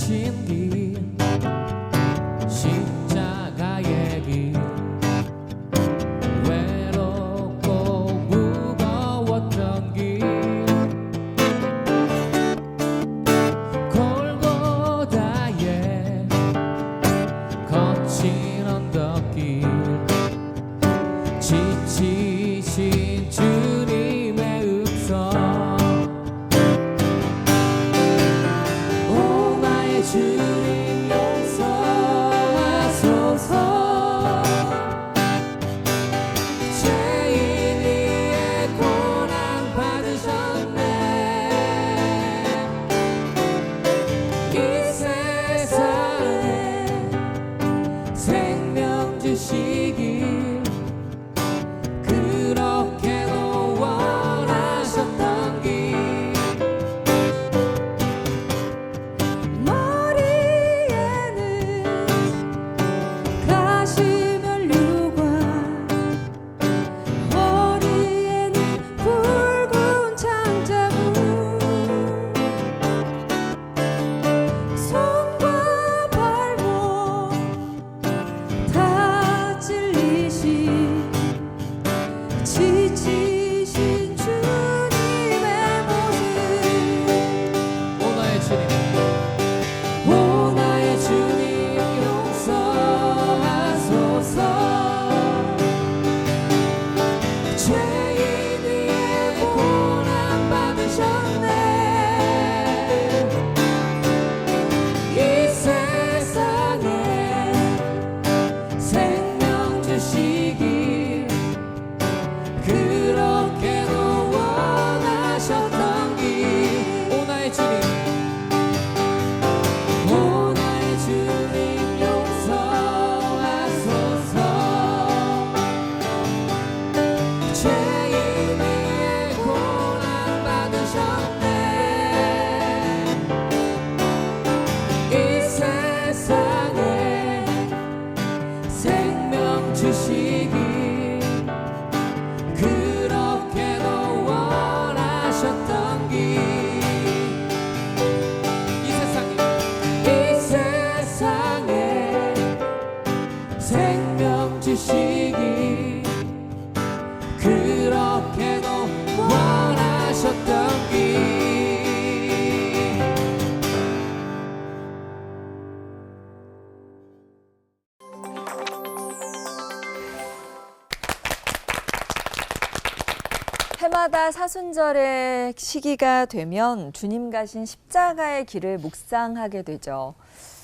지치신 길 십자가의 길 외롭고 무거웠던 길 골고다의 거친 언덕길 지치신 주님의 음성 오 나의 주님 용서하소서 죄인 위에 고난 받으셨네 이 세상에 생명 주시길 그렇게도 원하셨던 길 머리에는 가시면류관 허리에는 붉은 창자국 손과 발목 다 찔리신 지치신 주님의 모습 오 나의 주님 오 나의 주님 용서하소서 죄인 위에 고난 받으셨네 이 세상에 생명 주시길 그렇게도 원하셨던 길 오 나의 주님 오 나의 주님 용서하소서 죄인 위에 고난 받으셨네 이 세상에 생명 주시길 그렇게도 원하셨던 길 이 세상에 생명 주시길 그렇게도 원하셨던 길 해마다 사순절의 시기가 되면 주님 가신 십자가의 길을 묵상하게 되죠.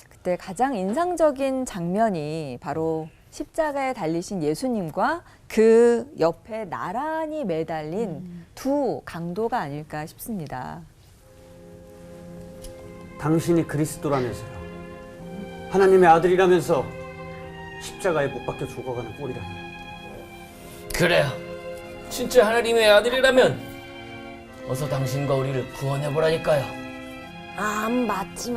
그때 가장 인상적인 장면이 바로 십자가에 달리신 예수님과 그 옆에 나란히 매달린 두 강도가 아닐까 싶습니다. 당신이 그리스도라면서요. 하나님의 아들이라면서 십자가에 못 박혀 죽어가는 꼴이라니. 그래요. 진짜 하나님의 아들이라면 어서 당신과 우리를 구원해보라니까요. 아, 맞지.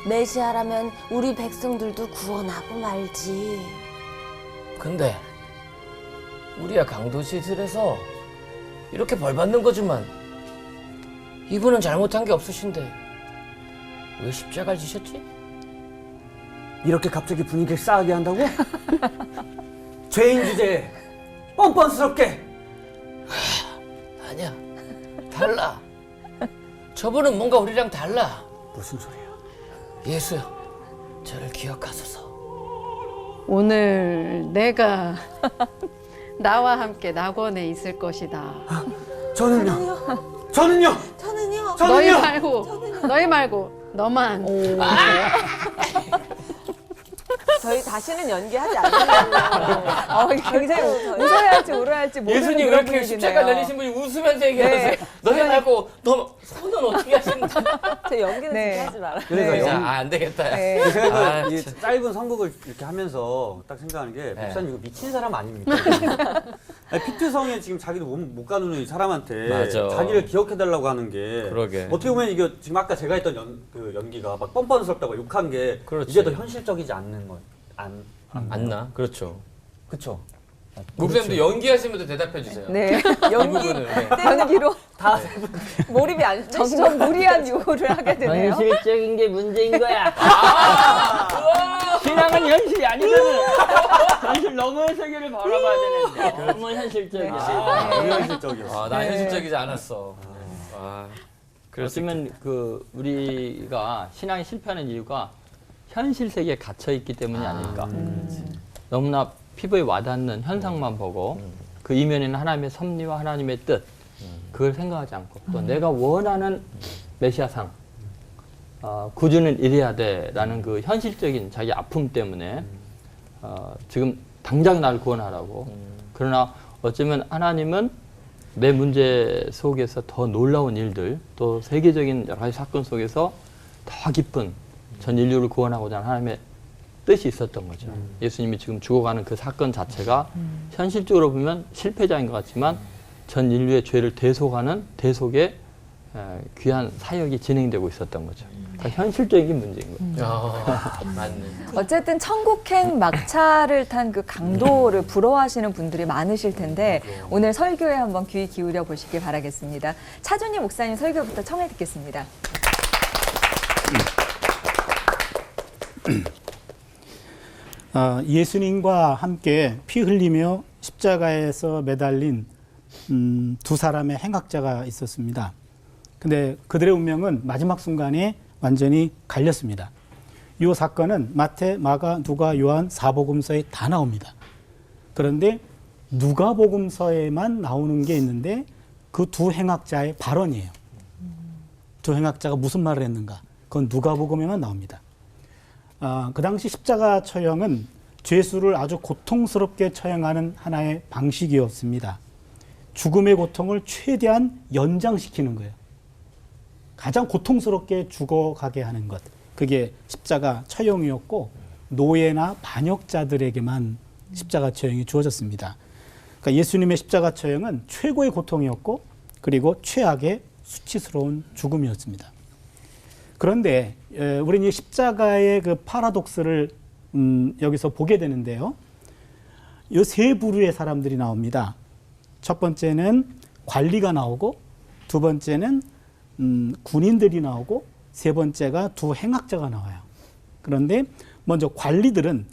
메시아라면 우리 백성들도 구원하고 말지. 근데 우리야 강도짓을 이렇게 벌받는 거지만 이분은 잘못한 게 없으신데 왜 십자가를 지셨지? 이렇게 갑자기 분위기를 싸하게 한다고? 죄인 주제에 뻔뻔스럽게. 아니야, 달라. 저분은 뭔가 우리랑 달라. 무슨 소리야? 예수여, 저를 기억하소서. 오늘 내가 나와 함께 낙원에 있을 것이다. 저는요. 저는요. 너희 말고 너만. 저희 다시는 연기하지 않는다고요. 굉장히 웃어야 할지 울어야 할지 모르는 예수님 그런 이렇게 분위기네요. 십자가 달리신 분이 웃으면서 얘기하세요. 네. 너희 말고 너 손은 어떻게 하시는지. 저 연기는 네. 진짜 하지 말아요. 그래서 네. 안 되겠다. 네. 제가 아, 이 짧은 선곡을 이렇게 하면서 딱 생각하는 게 네. 목사님 이거 미친 사람 아닙니까? 아니, 피트성에 지금 자기도 못 가누는 이 사람한테 맞아. 자기를 기억해달라고 하는 게 그러게. 어떻게 보면 이게 지금 아까 제가 했던 연기가 막 뻔뻔스럽다고 욕한 게 그렇지. 이게 더 현실적이지 않는 거. 안 나? 그렇죠. 그쵸? 목사님도 연기하시면서 대답해 주세요. 네. 이 부분을. 네. 연기로 몰입이 안 되시죠? 점점 무리한 요구를 하게 되네요. 현실적인 게 문제인 거야. 신앙은 현실이 아니거든. 현실 너머의 세계를 바라봐야 되는데 너무 현실적이야. 너무 현실적이었어. 나 현실적이지 않았어. 그렇으면 그 우리가 신앙이 실패하는 이유가 현실 세계에 갇혀 있기 때문이 아닐까. 너무나 피부에 와닿는 현상만 보고 그 이면에는 하나님의 섭리와 하나님의 뜻 그걸 생각하지 않고 또 내가 원하는 메시아상 구주는 이래야 돼라는 그 현실적인 자기 아픔 때문에 지금 당장 나를 구원하라고. 그러나 어쩌면 하나님은 내 문제 속에서 더 놀라운 일들 또 세계적인 여러 가지 사건 속에서 더 깊은 전 인류를 구원하고자 하는 하나님의 뜻이 있었던 거죠. 예수님이 지금 죽어가는 그 사건 자체가 현실적으로 보면 실패자인 것 같지만 전 인류의 죄를 대속하는 대속의 귀한 사역이 진행되고 있었던 거죠. 그러니까 현실적인 문제인 거죠. 맞네. 어쨌든 천국행 막차를 탄 그 강도를 부러워하시는 분들이 많으실 텐데 오늘 설교에 한번 귀 기울여 보시길 바라겠습니다. 차준희 목사님 설교부터 청해 듣겠습니다. 예수님과 함께 피 흘리며 십자가에서 매달린 두 사람의 행악자가 있었습니다. 근데 그들의 운명은 마지막 순간에 완전히 갈렸습니다. 이 사건은 마태, 마가, 누가, 요한, 사복음서에 다 나옵니다. 그런데 누가복음서에만 나오는 게 있는데 그 두 행악자의 발언이에요. 두 행악자가 무슨 말을 했는가? 그건 누가복음에만 나옵니다. 그 당시 십자가 처형은 죄수를 아주 고통스럽게 처형하는 하나의 방식이었습니다. 죽음의 고통을 최대한 연장시키는 거예요. 가장 고통스럽게 죽어가게 하는 것. 그게 십자가 처형이었고 노예나 반역자들에게만 십자가 처형이 주어졌습니다. 그러니까 예수님의 십자가 처형은 최고의 고통이었고 그리고 최악의 수치스러운 죽음이었습니다. 그런데 우리는 이 십자가의 그 파라독스를 여기서 보게 되는데요. 이 세 부류의 사람들이 나옵니다. 첫 번째는 관리가 나오고 두 번째는 군인들이 나오고 세 번째가 두 행악자가 나와요. 그런데 먼저 관리들은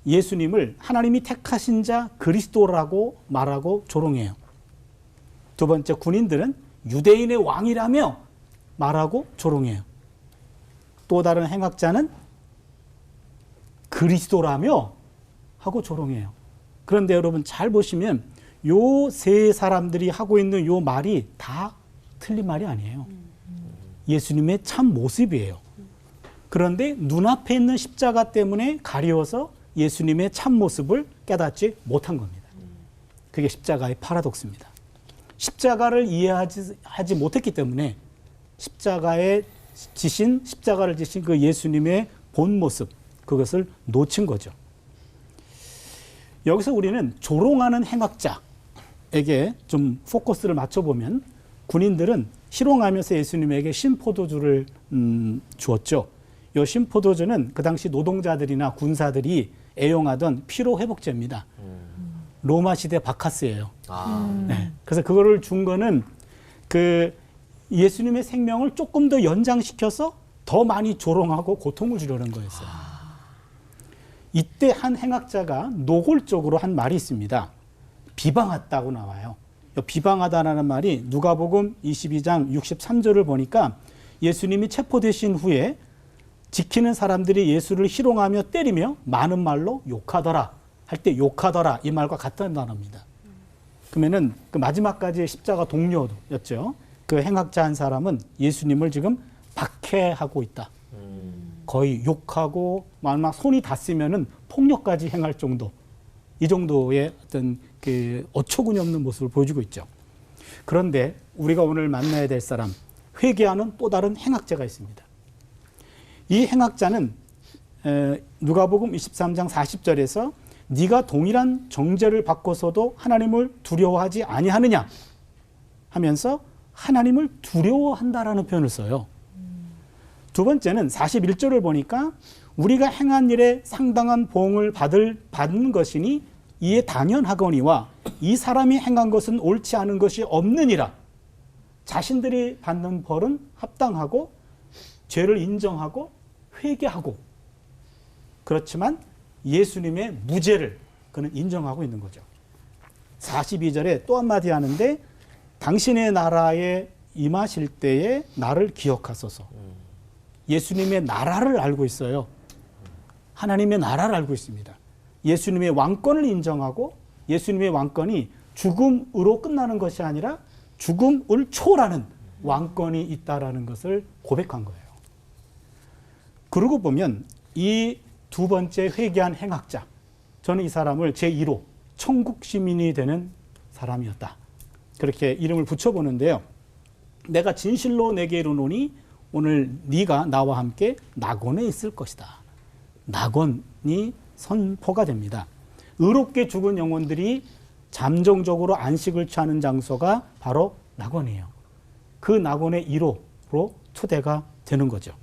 예수님을 하나님이 택하신 자 그리스도라고 말하고 조롱해요. 두 번째 군인들은 유대인의 왕이라며 말하고 조롱해요. 또 다른 행악자는 그리스도라며 하고 조롱해요. 그런데 여러분 잘 보시면 요 세 사람들이 하고 있는 요 말이 다 틀린 말이 아니에요. 예수님의 참 모습이에요. 그런데 눈앞에 있는 십자가 때문에 가려워서 예수님의 참 모습을 깨닫지 못한 겁니다. 그게 십자가의 파라독스입니다. 십자가를 이해하지 못했기 때문에 십자가를 지신 그 예수님의 본 모습, 그것을 놓친 거죠. 여기서 우리는 조롱하는 행악자에게 좀 포커스를 맞춰보면 군인들은 희롱하면서 예수님에게 신포도주를 주었죠. 이 신포도주는 그 당시 노동자들이나 군사들이 애용하던 피로회복제입니다. 로마 시대 바카스예요. 네. 그래서 그거를 준 거는 그 예수님의 생명을 조금 더 연장시켜서 더 많이 조롱하고 고통을 주려는 거였어요. 이때 한 행악자가 노골적으로 한 말이 있습니다. 비방했다고 나와요. 비방하다라는 말이 누가복음 22장 63절을 보니까 예수님이 체포되신 후에 지키는 사람들이 예수를 희롱하며 때리며 많은 말로 욕하더라 할 때 욕하더라 이 말과 같다는 단어입니다. 그러면은 그 마지막까지의 십자가 동료였죠. 그 행악자 한 사람은 예수님을 지금 박해하고 있다. 거의 욕하고 막 손이 닿으면은 폭력까지 행할 정도, 이 정도의 어떤 그 어처구니 없는 모습을 보여주고 있죠. 그런데 우리가 오늘 만나야 될 사람, 회개하는 또 다른 행악자가 있습니다. 이 행악자는 누가복음 23장 40절에서 네가 동일한 정죄를 받고서도 하나님을 두려워하지 아니하느냐 하면서 하나님을 두려워한다라는 표현을 써요. 두 번째는 41절을 보니까 우리가 행한 일에 상당한 보응을 받는 것이니 이에 당연하거니와 이 사람이 행한 것은 옳지 않은 것이 없느니라. 자신들이 받는 벌은 합당하고 죄를 인정하고 회개하고, 그렇지만 예수님의 무죄를 그는 인정하고 있는 거죠. 42절에 또 한마디 하는데 당신의 나라에 임하실 때에 나를 기억하소서. 예수님의 나라를 알고 있어요. 하나님의 나라를 알고 있습니다. 예수님의 왕권을 인정하고 예수님의 왕권이 죽음으로 끝나는 것이 아니라 죽음을 초월하는 왕권이 있다라는 것을 고백한 거예요. 그러고 보면 이 두 번째 회개한 행악자, 저는 이 사람을 제1호 천국 시민이 되는 사람이었다, 그렇게 이름을 붙여보는데요. 내가 진실로 내게 이르노니 오늘 네가 나와 함께 낙원에 있을 것이다. 낙원이 선포가 됩니다. 의롭게 죽은 영혼들이 잠정적으로 안식을 취하는 장소가 바로 낙원이에요. 그 낙원의 1호로 초대가 되는 거죠.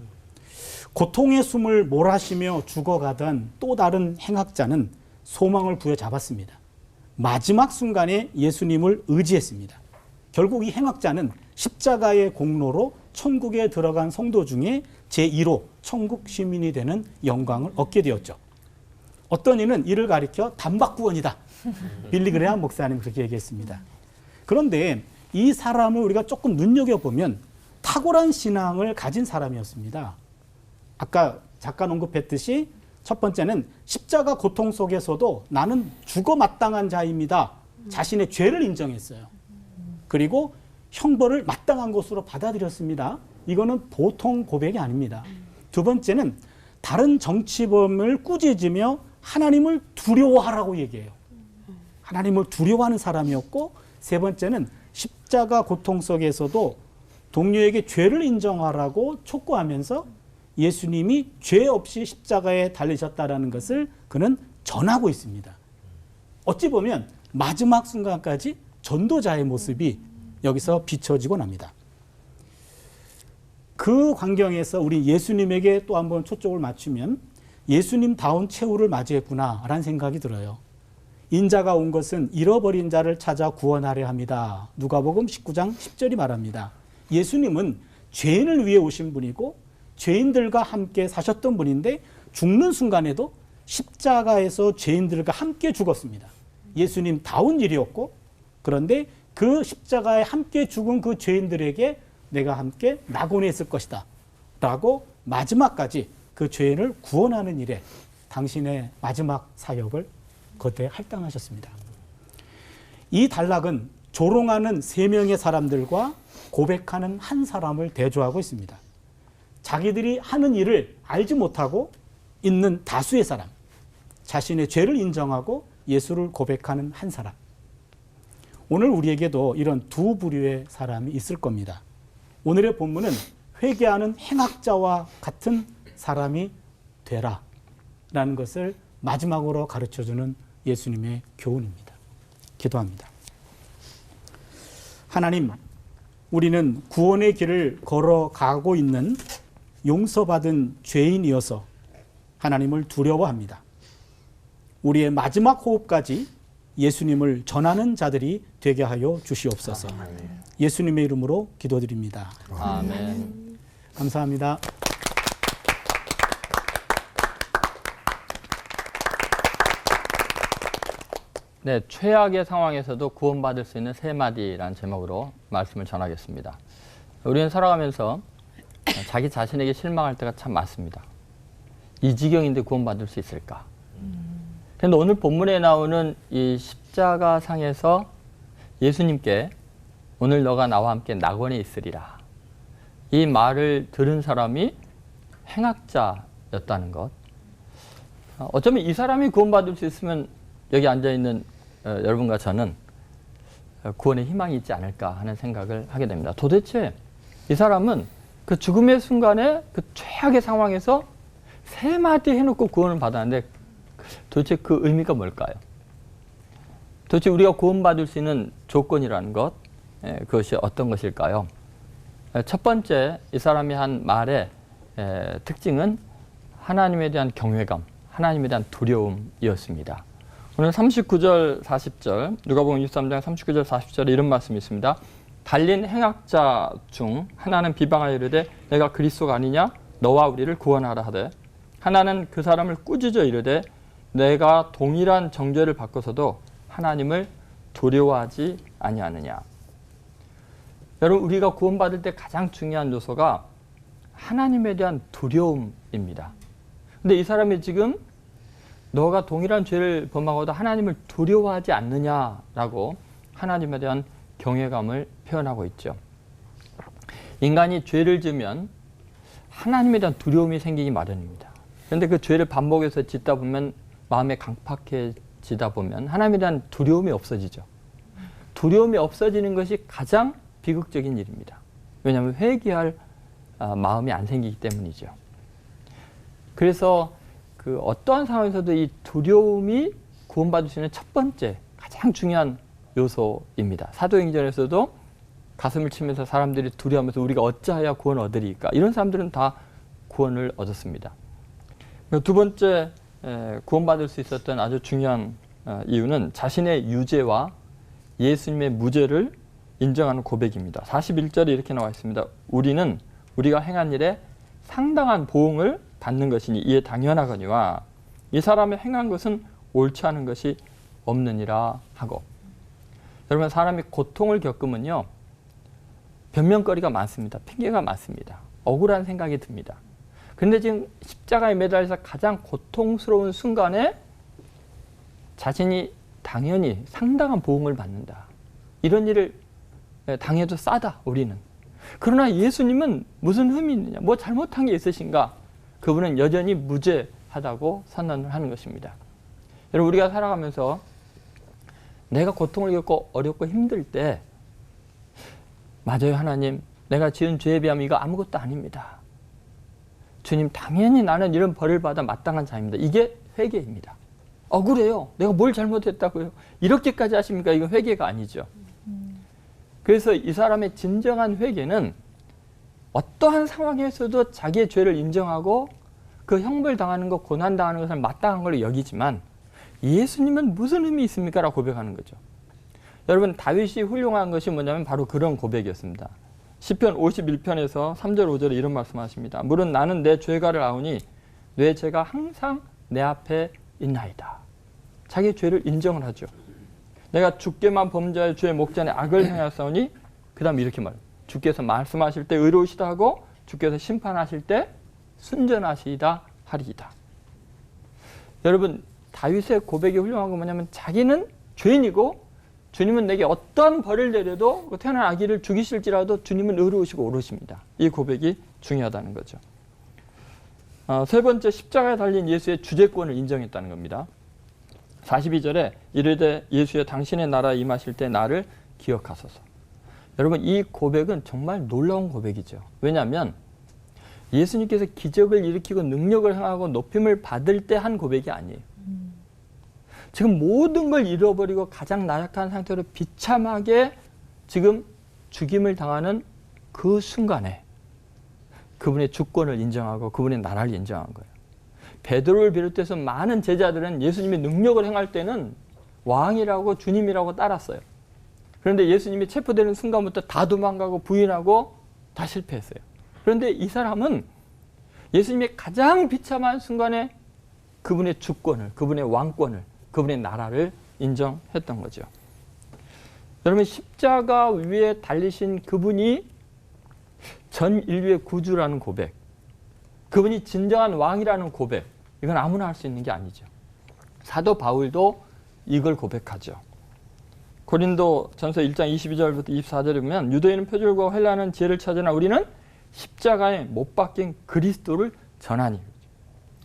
고통의 숨을 몰아쉬며 죽어가던 또 다른 행악자는 소망을 부여잡았습니다. 마지막 순간에 예수님을 의지했습니다. 결국 이 행악자는 십자가의 공로로 천국에 들어간 성도 중에 제1호 천국 시민이 되는 영광을 얻게 되었죠. 어떤 이는 이를 가리켜 단박구원이다. 빌리 그레함 목사님 그렇게 얘기했습니다. 그런데 이 사람을 우리가 조금 눈여겨보면 탁월한 신앙을 가진 사람이었습니다. 아까 잠깐 언급했듯이 첫 번째는 십자가 고통 속에서도 나는 죽어 마땅한 자입니다. 자신의 죄를 인정했어요. 그리고 형벌을 마땅한 것으로 받아들였습니다. 이거는 보통 고백이 아닙니다. 두 번째는 다른 정치범을 꾸짖으며 하나님을 두려워하라고 얘기해요. 하나님을 두려워하는 사람이었고, 세 번째는 십자가 고통 속에서도 동료에게 죄를 인정하라고 촉구하면서 예수님이 죄 없이 십자가에 달리셨다라는 것을 그는 전하고 있습니다. 어찌 보면 마지막 순간까지 전도자의 모습이 여기서 비춰지곤 합니다. 그 광경에서 우리 예수님에게 또 한번 초점을 맞추면 예수님다운 최후를 맞이했구나라는 생각이 들어요. 인자가 온 것은 잃어버린 자를 찾아 구원하려 합니다. 누가복음 19장 10절이 말합니다. 예수님은 죄인을 위해 오신 분이고 죄인들과 함께 사셨던 분인데 죽는 순간에도 십자가에서 죄인들과 함께 죽었습니다. 예수님다운 일이었고, 그런데 그 십자가에 함께 죽은 그 죄인들에게 내가 함께 낙원에 있을 것이다 라고 마지막까지 그 죄인을 구원하는 일에 당신의 마지막 사역을 거기에 할당하셨습니다. 이 단락은 조롱하는 3명의 사람들과 고백하는 한 사람을 대조하고 있습니다. 자기들이 하는 일을 알지 못하고 있는 다수의 사람, 자신의 죄를 인정하고 예수를 고백하는 한 사람. 오늘 우리에게도 이런 두 부류의 사람이 있을 겁니다. 오늘의 본문은 회개하는 행악자와 같은 사람이 되라 라는 것을 마지막으로 가르쳐주는 예수님의 교훈입니다. 기도합니다. 하나님, 우리는 구원의 길을 걸어가고 있는 용서받은 죄인이어서 하나님을 두려워합니다. 우리의 마지막 호흡까지 예수님을 전하는 자들이 되게 하여 주시옵소서. 예수님의 이름으로 기도드립니다. 아멘. 감사합니다. 네, 최악의 상황에서도 구원받을 수 있는 3마디라는 제목으로 말씀을 전하겠습니다. 우리는 살아가면서 자기 자신에게 실망할 때가 참 많습니다. 이 지경인데 구원받을 수 있을까? 그런데 오늘 본문에 나오는 이 십자가 상에서 예수님께 오늘 너가 나와 함께 낙원에 있으리라, 이 말을 들은 사람이 행악자였다는 것. 어쩌면 이 사람이 구원받을 수 있으면 여기 앉아있는 여러분과 저는 구원의 희망이 있지 않을까 하는 생각을 하게 됩니다. 도대체 이 사람은 그 죽음의 순간에 그 최악의 상황에서 3마디 해놓고 구원을 받았는데 도대체 그 의미가 뭘까요? 도대체 우리가 구원받을 수 있는 조건이라는 것, 그것이 어떤 것일까요? 첫 번째, 이 사람이 한 말의 특징은 하나님에 대한 경외감, 하나님에 대한 두려움이었습니다. 오늘 39절, 40절, 누가복음 23장 39절, 40절에 이런 말씀이 있습니다. 달린 행악자 중 하나는 비방하여 이르되 내가 그리스도가 아니냐? 너와 우리를 구원하라 하되, 하나는 그 사람을 꾸짖어 이르되 내가 동일한 정죄를 받고서도 하나님을 두려워하지 아니하느냐. 여러분, 우리가 구원받을 때 가장 중요한 요소가 하나님에 대한 두려움입니다. 근데 이 사람이 지금 너가 동일한 죄를 범하고도 하나님을 두려워하지 않느냐라고 하나님에 대한 경외감을 표현하고 있죠. 인간이 죄를 지으면 하나님에 대한 두려움이 생기기 마련입니다. 그런데 그 죄를 반복해서 짓다 보면 마음에 강팍해지다 보면 하나님에 대한 두려움이 없어지죠. 두려움이 없어지는 것이 가장 비극적인 일입니다. 왜냐하면 회개할 마음이 안 생기기 때문이죠. 그래서 그 어떠한 상황에서도 이 두려움이 구원받을 수 있는 첫 번째 가장 중요한 요소입니다. 사도행전에서도 가슴을 치면서 사람들이 두려워하면서 우리가 어찌하여 구원을 얻으리까? 이런 사람들은 다 구원을 얻었습니다. 두 번째 구원받을 수 있었던 아주 중요한 이유는 자신의 유죄와 예수님의 무죄를 인정하는 고백입니다. 41절에 이렇게 나와 있습니다. 우리가 행한 일에 상당한 보응을 받는 것이니 이에 당연하거니와 이 사람의 행한 것은 옳지 않은 것이 없느니라 하고. 여러분, 사람이 고통을 겪으면요, 변명거리가 많습니다. 핑계가 많습니다. 억울한 생각이 듭니다. 그런데 지금 십자가에 매달려서 가장 고통스러운 순간에 자신이 당연히 상당한 보응을 받는다. 이런 일을 당해도 싸다, 우리는. 그러나 예수님은 무슨 흠이 있느냐, 뭐 잘못한 게 있으신가? 그분은 여전히 무죄하다고 선언을 하는 것입니다. 여러분, 우리가 살아가면서 내가 고통을 겪고 어렵고 힘들 때 맞아요, 하나님, 내가 지은 죄에 비하면 이거 아무것도 아닙니다. 주님, 당연히 나는 이런 벌을 받아 마땅한 자입니다. 이게 회개입니다. 억울해요. 내가 뭘 잘못했다고요? 이렇게까지 하십니까? 이건 회개가 아니죠. 그래서 이 사람의 진정한 회개는 어떠한 상황에서도 자기의 죄를 인정하고 그 형벌 당하는 것, 고난 당하는 것을 마땅한 걸로 여기지만 예수님은 무슨 의미 있습니까? 라고 고백하는 거죠. 여러분, 다윗이 훌륭한 것이 뭐냐면 바로 그런 고백이었습니다. 시편 51편에서 3절 5절에 이런 말씀하십니다. 물론 나는 내 죄가를 아오니 내 죄가 항상 내 앞에 있나이다. 자기의 죄를 인정을 하죠. 내가 주께만 범죄하여 주의 목전에 악을 행하였사오니, 그 다음 이렇게 말해요. 주께서 말씀하실 때 의로우시다 하고 주께서 심판하실 때 순전하시다 하리이다. 여러분, 다윗의 고백이 훌륭한 건 뭐냐면 자기는 죄인이고 주님은 내게 어떠한 벌을 내려도 태어난 아기를 죽이실지라도 주님은 의로우시고 옳으십니다. 이 고백이 중요하다는 거죠. 세 번째, 십자가에 달린 예수의 주제권을 인정했다는 겁니다. 42절에 이르되 예수여 당신의 나라에 임하실 때 나를 기억하소서. 여러분, 이 고백은 정말 놀라운 고백이죠. 왜냐하면 예수님께서 기적을 일으키고 능력을 행하고 높임을 받을 때 한 고백이 아니에요. 지금 모든 걸 잃어버리고 가장 나약한 상태로 비참하게 지금 죽임을 당하는 그 순간에 그분의 주권을 인정하고 그분의 나라를 인정한 거예요. 베드로를 비롯해서 많은 제자들은 예수님의 능력을 행할 때는 왕이라고 주님이라고 따랐어요. 그런데 예수님이 체포되는 순간부터 다 도망가고 부인하고 다 실패했어요. 그런데 이 사람은 예수님의 가장 비참한 순간에 그분의 주권을, 그분의 왕권을, 그분의 나라를 인정했던 거죠. 여러분, 십자가 위에 달리신 그분이 전 인류의 구주라는 고백, 그분이 진정한 왕이라는 고백, 이건 아무나 할 수 있는 게 아니죠. 사도 바울도 이걸 고백하죠. 고린도 전서 1장 22절부터 24절에 보면 유대인은 표절과 헬라는 지혜를 찾으나 우리는 십자가에 못 박힌 그리스도를 전하니.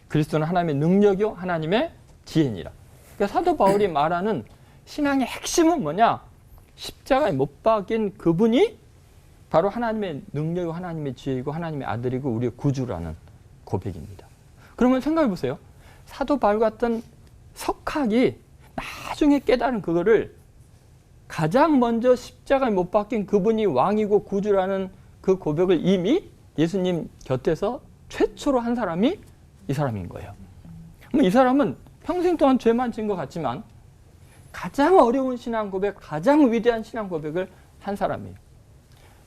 그리스도는 하나님의 능력이요 하나님의 지혜니라. 그러니까 사도 바울이 말하는 신앙의 핵심은 뭐냐? 십자가에 못 박힌 그분이 바로 하나님의 능력이고 하나님의 지혜이고 하나님의 아들이고 우리의 구주라는 고백입니다. 그러면 생각해 보세요. 사도 바울 같은 석학이 나중에 깨달은 그거를 가장 먼저 십자가에 못 박힌 그분이 왕이고 구주라는 그 고백을 이미 예수님 곁에서 최초로 한 사람이 이 사람인 거예요. 이 사람은 평생 동안 죄만 지은 것 같지만 가장 어려운 신앙 고백, 가장 위대한 신앙 고백을 한 사람이에요.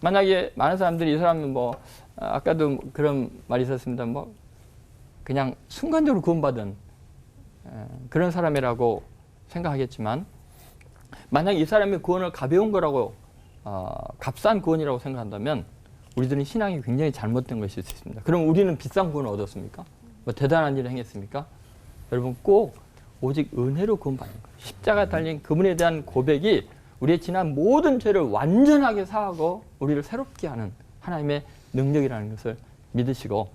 만약에 많은 사람들이 이 사람은 뭐 아까도 그런 말이 있었습니다. 뭐 그냥 순간적으로 구원받은 그런 사람이라고 생각하겠지만, 만약 이 사람의 구원을 가벼운 거라고 값싼 구원이라고 생각한다면 우리들은 신앙이 굉장히 잘못된 것일 수 있습니다. 그럼 우리는 비싼 구원을 얻었습니까? 뭐 대단한 일을 행했습니까? 여러분, 꼭 오직 은혜로 구원받는 거예요. 십자가 달린 그분에 대한 고백이 우리의 지난 모든 죄를 완전하게 사하고 우리를 새롭게 하는 하나님의 능력이라는 것을 믿으시고,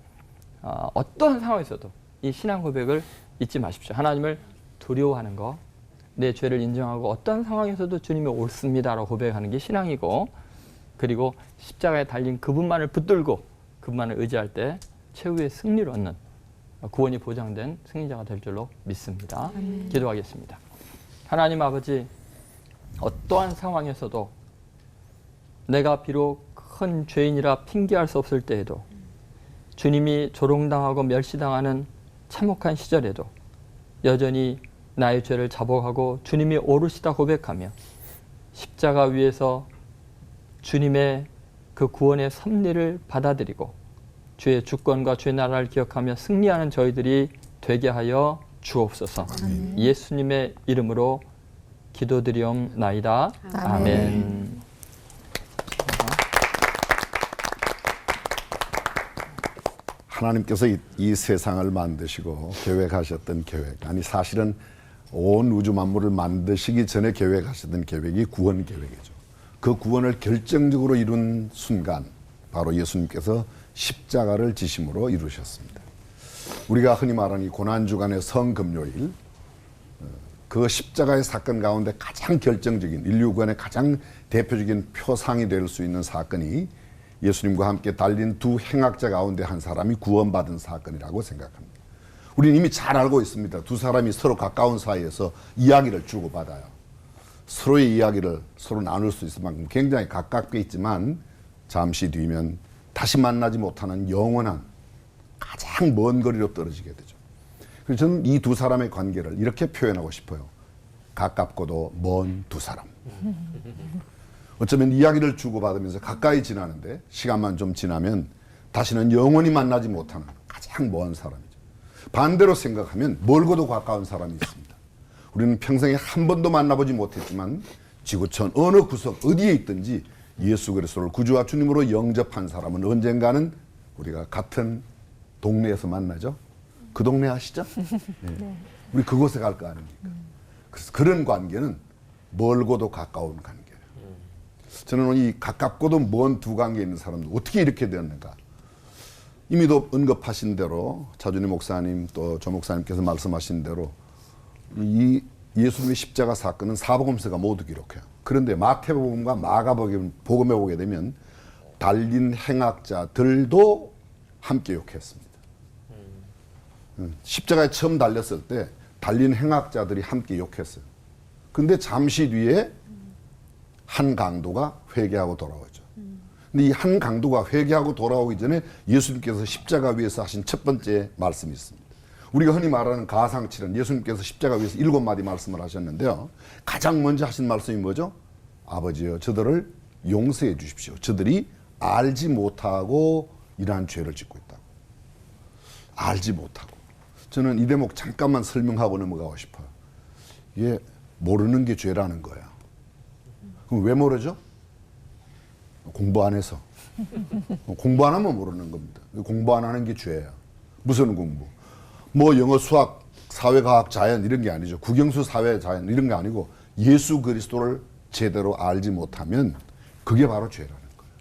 어떠한 상황에서도 이 신앙 고백을 잊지 마십시오. 하나님을 두려워하는 거, 내 죄를 인정하고 어떠한 상황에서도 주님이 옳습니다라고 고백하는 게 신앙이고, 그리고 십자가에 달린 그분만을 붙들고 그분만을 의지할 때 최후의 승리를 얻는, 구원이 보장된 승리자가 될 줄로 믿습니다. 기도하겠습니다. 하나님 아버지, 어떠한 상황에서도 내가 비록 큰 죄인이라 핑계할 수 없을 때에도, 주님이 조롱당하고 멸시당하는 참혹한 시절에도 여전히 나의 죄를 자복하고 주님이 옳으시다 고백하며 십자가 위에서 주님의 그 구원의 섭리를 받아들이고 주의 주권과 주의 나라를 기억하며 승리하는 저희들이 되게 하여 주옵소서. 예수님의 이름으로 기도드리옵나이다. 아멘. 하나님께서 이 세상을 만드시고 계획하셨던 계획, 아니 사실은 온 우주 만물을 만드시기 전에 계획하셨던 계획이 구원 계획이죠. 그 구원을 결정적으로 이룬 순간, 바로 예수님께서 십자가를 지심으로 이루셨습니다. 우리가 흔히 말하는 이 고난주간의 성금요일, 그 십자가의 사건 가운데 가장 결정적인, 인류구원의 가장 대표적인 표상이 될 수 있는 사건이 예수님과 함께 달린 두 행악자 가운데 한 사람이 구원받은 사건이라고 생각합니다. 우리는 이미 잘 알고 있습니다. 두 사람이 서로 가까운 사이에서 이야기를 주고받아요. 서로의 이야기를 서로 나눌 수 있을 만큼 굉장히 가깝게 있지만 잠시 뒤면 다시 만나지 못하는 영원한 가장 먼 거리로 떨어지게 되죠. 그래서 저는 이 두 사람의 관계를 이렇게 표현하고 싶어요. 가깝고도 먼 두 사람. 어쩌면 이야기를 주고받으면서 가까이 지나는데 시간만 좀 지나면 다시는 영원히 만나지 못하는 가장 먼 사람이죠. 반대로 생각하면 멀고도 가까운 사람이 있습니다. 우리는 평생에 한 번도 만나보지 못했지만 지구촌 어느 구석 어디에 있든지 예수 그리스도를 구주와 주님으로 영접한 사람은 언젠가는 우리가 같은 동네에서 만나죠. 그 동네 아시죠? 네. 우리 그곳에 갈 거 아닙니까? 그래서 그런 관계는 멀고도 가까운 관계예요. 저는 오늘 이 가깝고도 먼 두 관계에 있는 사람들 어떻게 이렇게 되었는가? 이미도 언급하신 대로 차준희 목사님 또 조 목사님께서 말씀하신 대로 이 예수님의 십자가 사건은 사복음서가 모두 기록해요. 그런데 마태복음과 마가복음에 보게 되면 달린 행악자들도 함께 욕했습니다. 십자가에 처음 달렸을 때 달린 행악자들이 함께 욕했어요. 근데 잠시 뒤에 한 강도가 회개하고 돌아오죠. 근데 이 한 강도가 회개하고 돌아오기 전에 예수님께서 십자가 위에서 하신 첫 번째 말씀이 있습니다. 우리가 흔히 말하는 가상칠은 예수님께서 십자가 위에서 7마디 말씀을 하셨는데요. 가장 먼저 하신 말씀이 뭐죠? 아버지여, 저들을 용서해 주십시오. 저들이 알지 못하고 이러한 죄를 짓고 있다고. 알지 못하고. 저는 이 대목 잠깐만 설명하고 넘어가고 싶어요. 이게 모르는 게 죄라는 거예요. 그럼 왜 모르죠? 공부 안 해서. 공부 안 하면 모르는 겁니다. 공부 안 하는 게 죄예요. 무슨 공부? 뭐 영어, 수학, 사회과학, 자연 이런 게 아니죠. 국영수, 사회, 자연 이런 게 아니고 예수 그리스도를 제대로 알지 못하면 그게 바로 죄라는 거예요.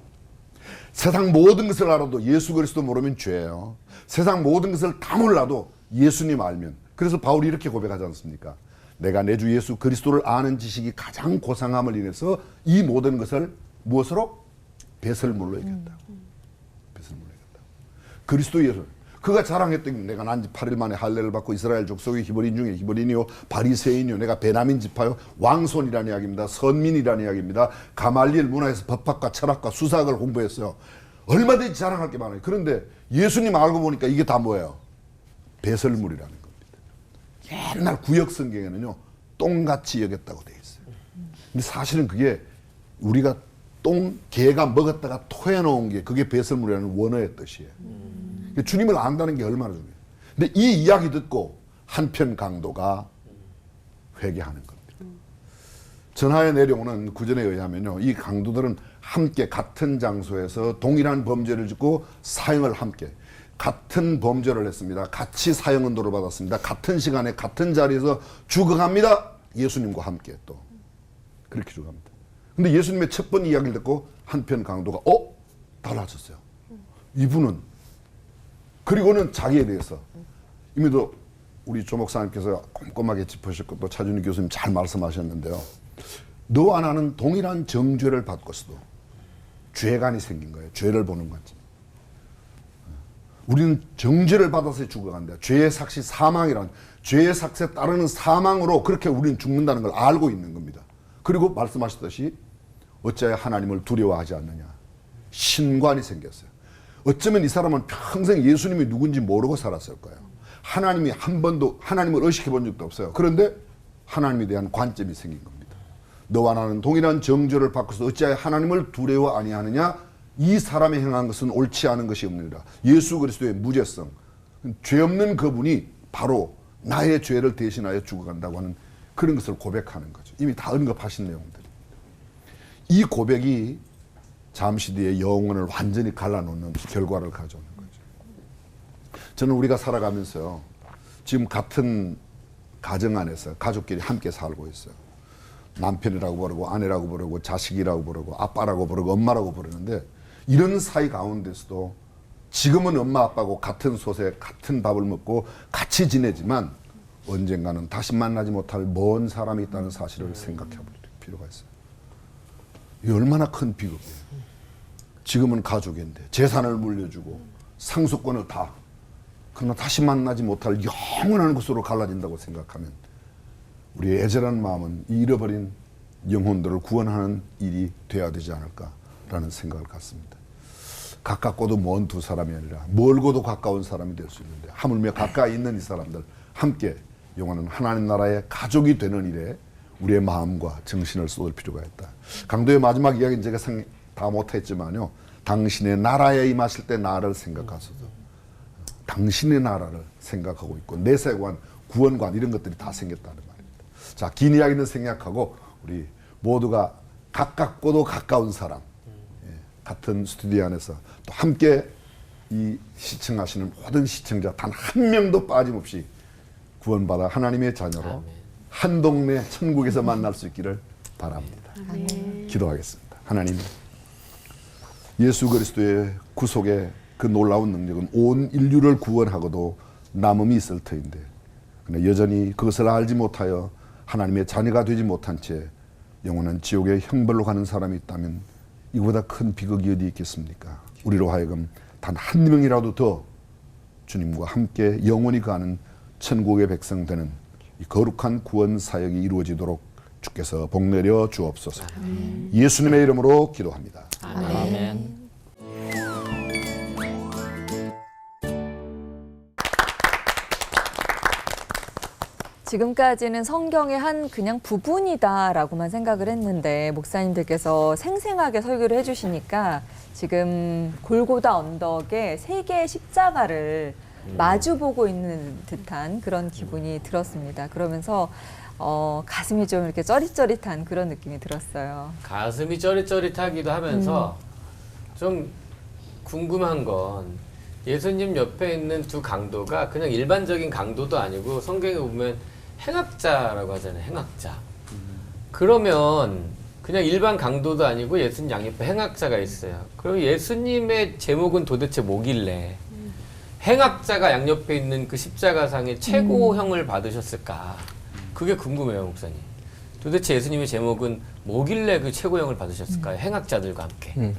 세상 모든 것을 알아도 예수 그리스도 모르면 죄예요. 세상 모든 것을 다 몰라도 예수님 알면. 그래서 바울이 이렇게 고백하지 않습니까? 내가 내 주 예수 그리스도를 아는 지식이 가장 고상함을 인해서 이 모든 것을 무엇으로? 배설물로 이겼다고. 배설물로 이겼다고. 그리스도 예수. 그가 자랑했던 게 내가 난지 8일 만에 할례를 받고 이스라엘 족속의 히브리인 중에 히브리인이요 바리새인이요 내가 베냐민 지파요 왕손이라는 이야기입니다. 선민이라는 이야기입니다. 가말리엘 문화에서 법학과 철학과 수사학을 공부했어요. 얼마든지 자랑할 게 많아요. 그런데 예수님 알고 보니까 이게 다 뭐예요? 배설물이라는 겁니다. 옛날 구역 성경에는요 똥같이 여겼다고 돼 있어요. 근데 사실은 그게 우리가 개가 먹었다가 토해놓은 게 그게 배설물이라는 원어의 뜻이에요. 주님을 안다는 게 얼마나 중요해요. 근데 이 이야기 듣고 한편 강도가 회개하는 겁니다. 전하에 내려오는 구전에 의하면요, 이 강도들은 함께 같은 장소에서 동일한 범죄를 짓고 사형을 함께 같은 범죄를 했습니다. 같이 사형 언도를 받았습니다. 같은 시간에 같은 자리에서 죽어갑니다. 예수님과 함께 또 그렇게 죽어갑니다. 근데 예수님의 첫 번 이야기를 듣고 한편 강도가 달라졌어요. 이분은 그리고는 자기에 대해서 이미도 우리 조 목사님께서 꼼꼼하게 짚으셨고 또 차준희 교수님 잘 말씀하셨는데요. 너와 나는 동일한 정죄를 받고서도 죄관이 생긴 거예요. 죄를 보는 거지. 우리는 정죄를 받아서 죽어간다. 죄의 삭시 사망이란 죄의 삭스에 따르는 사망으로 그렇게 우리는 죽는다는 걸 알고 있는 겁니다. 그리고 말씀하셨듯이 어찌하여 하나님을 두려워하지 않느냐. 신관이 생겼어요. 어쩌면 이 사람은 평생 예수님이 누군지 모르고 살았을 거예요. 하나님이 한 번도 하나님을 의식해 본 적도 없어요. 그런데 하나님에 대한 관점이 생긴 겁니다. 너와 나는 동일한 정죄를 받고서 어찌하여 하나님을 두려워 아니하느냐. 이 사람이 행한 것은 옳지 않은 것이 없느니라. 예수 그리스도의 무죄성, 죄 없는 그분이 바로 나의 죄를 대신하여 죽어간다고 하는 그런 것을 고백하는 거죠. 이미 다 언급하신 내용들이. 이 고백이 잠시 뒤에 영혼을 완전히 갈라놓는 결과를 가져오는 거죠. 저는 우리가 살아가면서요, 지금 같은 가정 안에서 가족끼리 함께 살고 있어요. 남편이라고 부르고 아내라고 부르고 자식이라고 부르고 아빠라고 부르고 엄마라고 부르는데 이런 사이 가운데서도 지금은 엄마 아빠고 같은 솥에 같은 밥을 먹고 같이 지내지만 언젠가는 다시 만나지 못할 먼 사람이 있다는 사실을 생각해 볼 필요가 있어요. 이 얼마나 큰 비극이에요. 지금은 가족인데 재산을 물려주고 상속권을 다, 그러나 다시 만나지 못할 영원한 것으로 갈라진다고 생각하면 우리의 애절한 마음은 이 잃어버린 영혼들을 구원하는 일이 돼야 되지 않을까라는 생각을 갖습니다. 가깝고도 먼 두 사람이 아니라 멀고도 가까운 사람이 될 수 있는데 하물며 가까이 있는 이 사람들 함께 영원한 하나님 나라의 가족이 되는 일에 우리의 마음과 정신을 쏟을 필요가 있다. 강도의 마지막 이야기는 제가 다 못했지만요, 당신의 나라에 임하실 때 나를 생각하소서. 당신의 나라를 생각하고 있고 내세관, 구원관 이런 것들이 다 생겼다는 말입니다. 자, 긴 이야기는 생략하고 우리 모두가 가깝고도 가까운 사람, 같은 스튜디오 안에서 또 함께 이 시청하시는 모든 시청자 단 한 명도 빠짐없이 구원받아 하나님의 자녀로 아멘. 한 동네 천국에서 만날 수 있기를 바랍니다. 기도하겠습니다. 하나님, 예수 그리스도의 구속의 그 놀라운 능력은 온 인류를 구원하고도 남음이 있을 터인데 그러나 여전히 그것을 알지 못하여 하나님의 자녀가 되지 못한 채 영원한 지옥의 형벌로 가는 사람이 있다면 이보다 큰 비극이 어디 있겠습니까? 우리로 하여금 단 한 명이라도 더 주님과 함께 영원히 가는 천국의 백성 되는 이 거룩한 구원 사역이 이루어지도록 주께서 복내려 주옵소서. 예수님의 이름으로 기도합니다. 아멘. 지금까지는 성경의 한 그냥 부분이다라고만 생각을 했는데 목사님들께서 생생하게 설교를 해주시니까 지금 골고다 언덕에 세 개의 십자가를 마주보고 있는 듯한 그런 기분이 들었습니다. 그러면서 가슴이 좀 이렇게 쩌릿쩌릿한 그런 느낌이 들었어요. 가슴이 쩌릿쩌릿하기도 하면서 좀 궁금한 건 예수님 옆에 있는 두 강도가 그냥 일반적인 강도도 아니고 성경에 보면 행악자라고 하잖아요. 행악자. 그러면 그냥 일반 강도도 아니고 예수님 양옆에 행악자가 있어요. 그럼 예수님의 제목은 도대체 뭐길래 행악자가 양옆에 있는 그 십자가상의 최고형을 받으셨을까? 그게 궁금해요, 목사님. 도대체 예수님의 제목은 뭐길래 그 최고형을 받으셨을까요? 행악자들과 함께.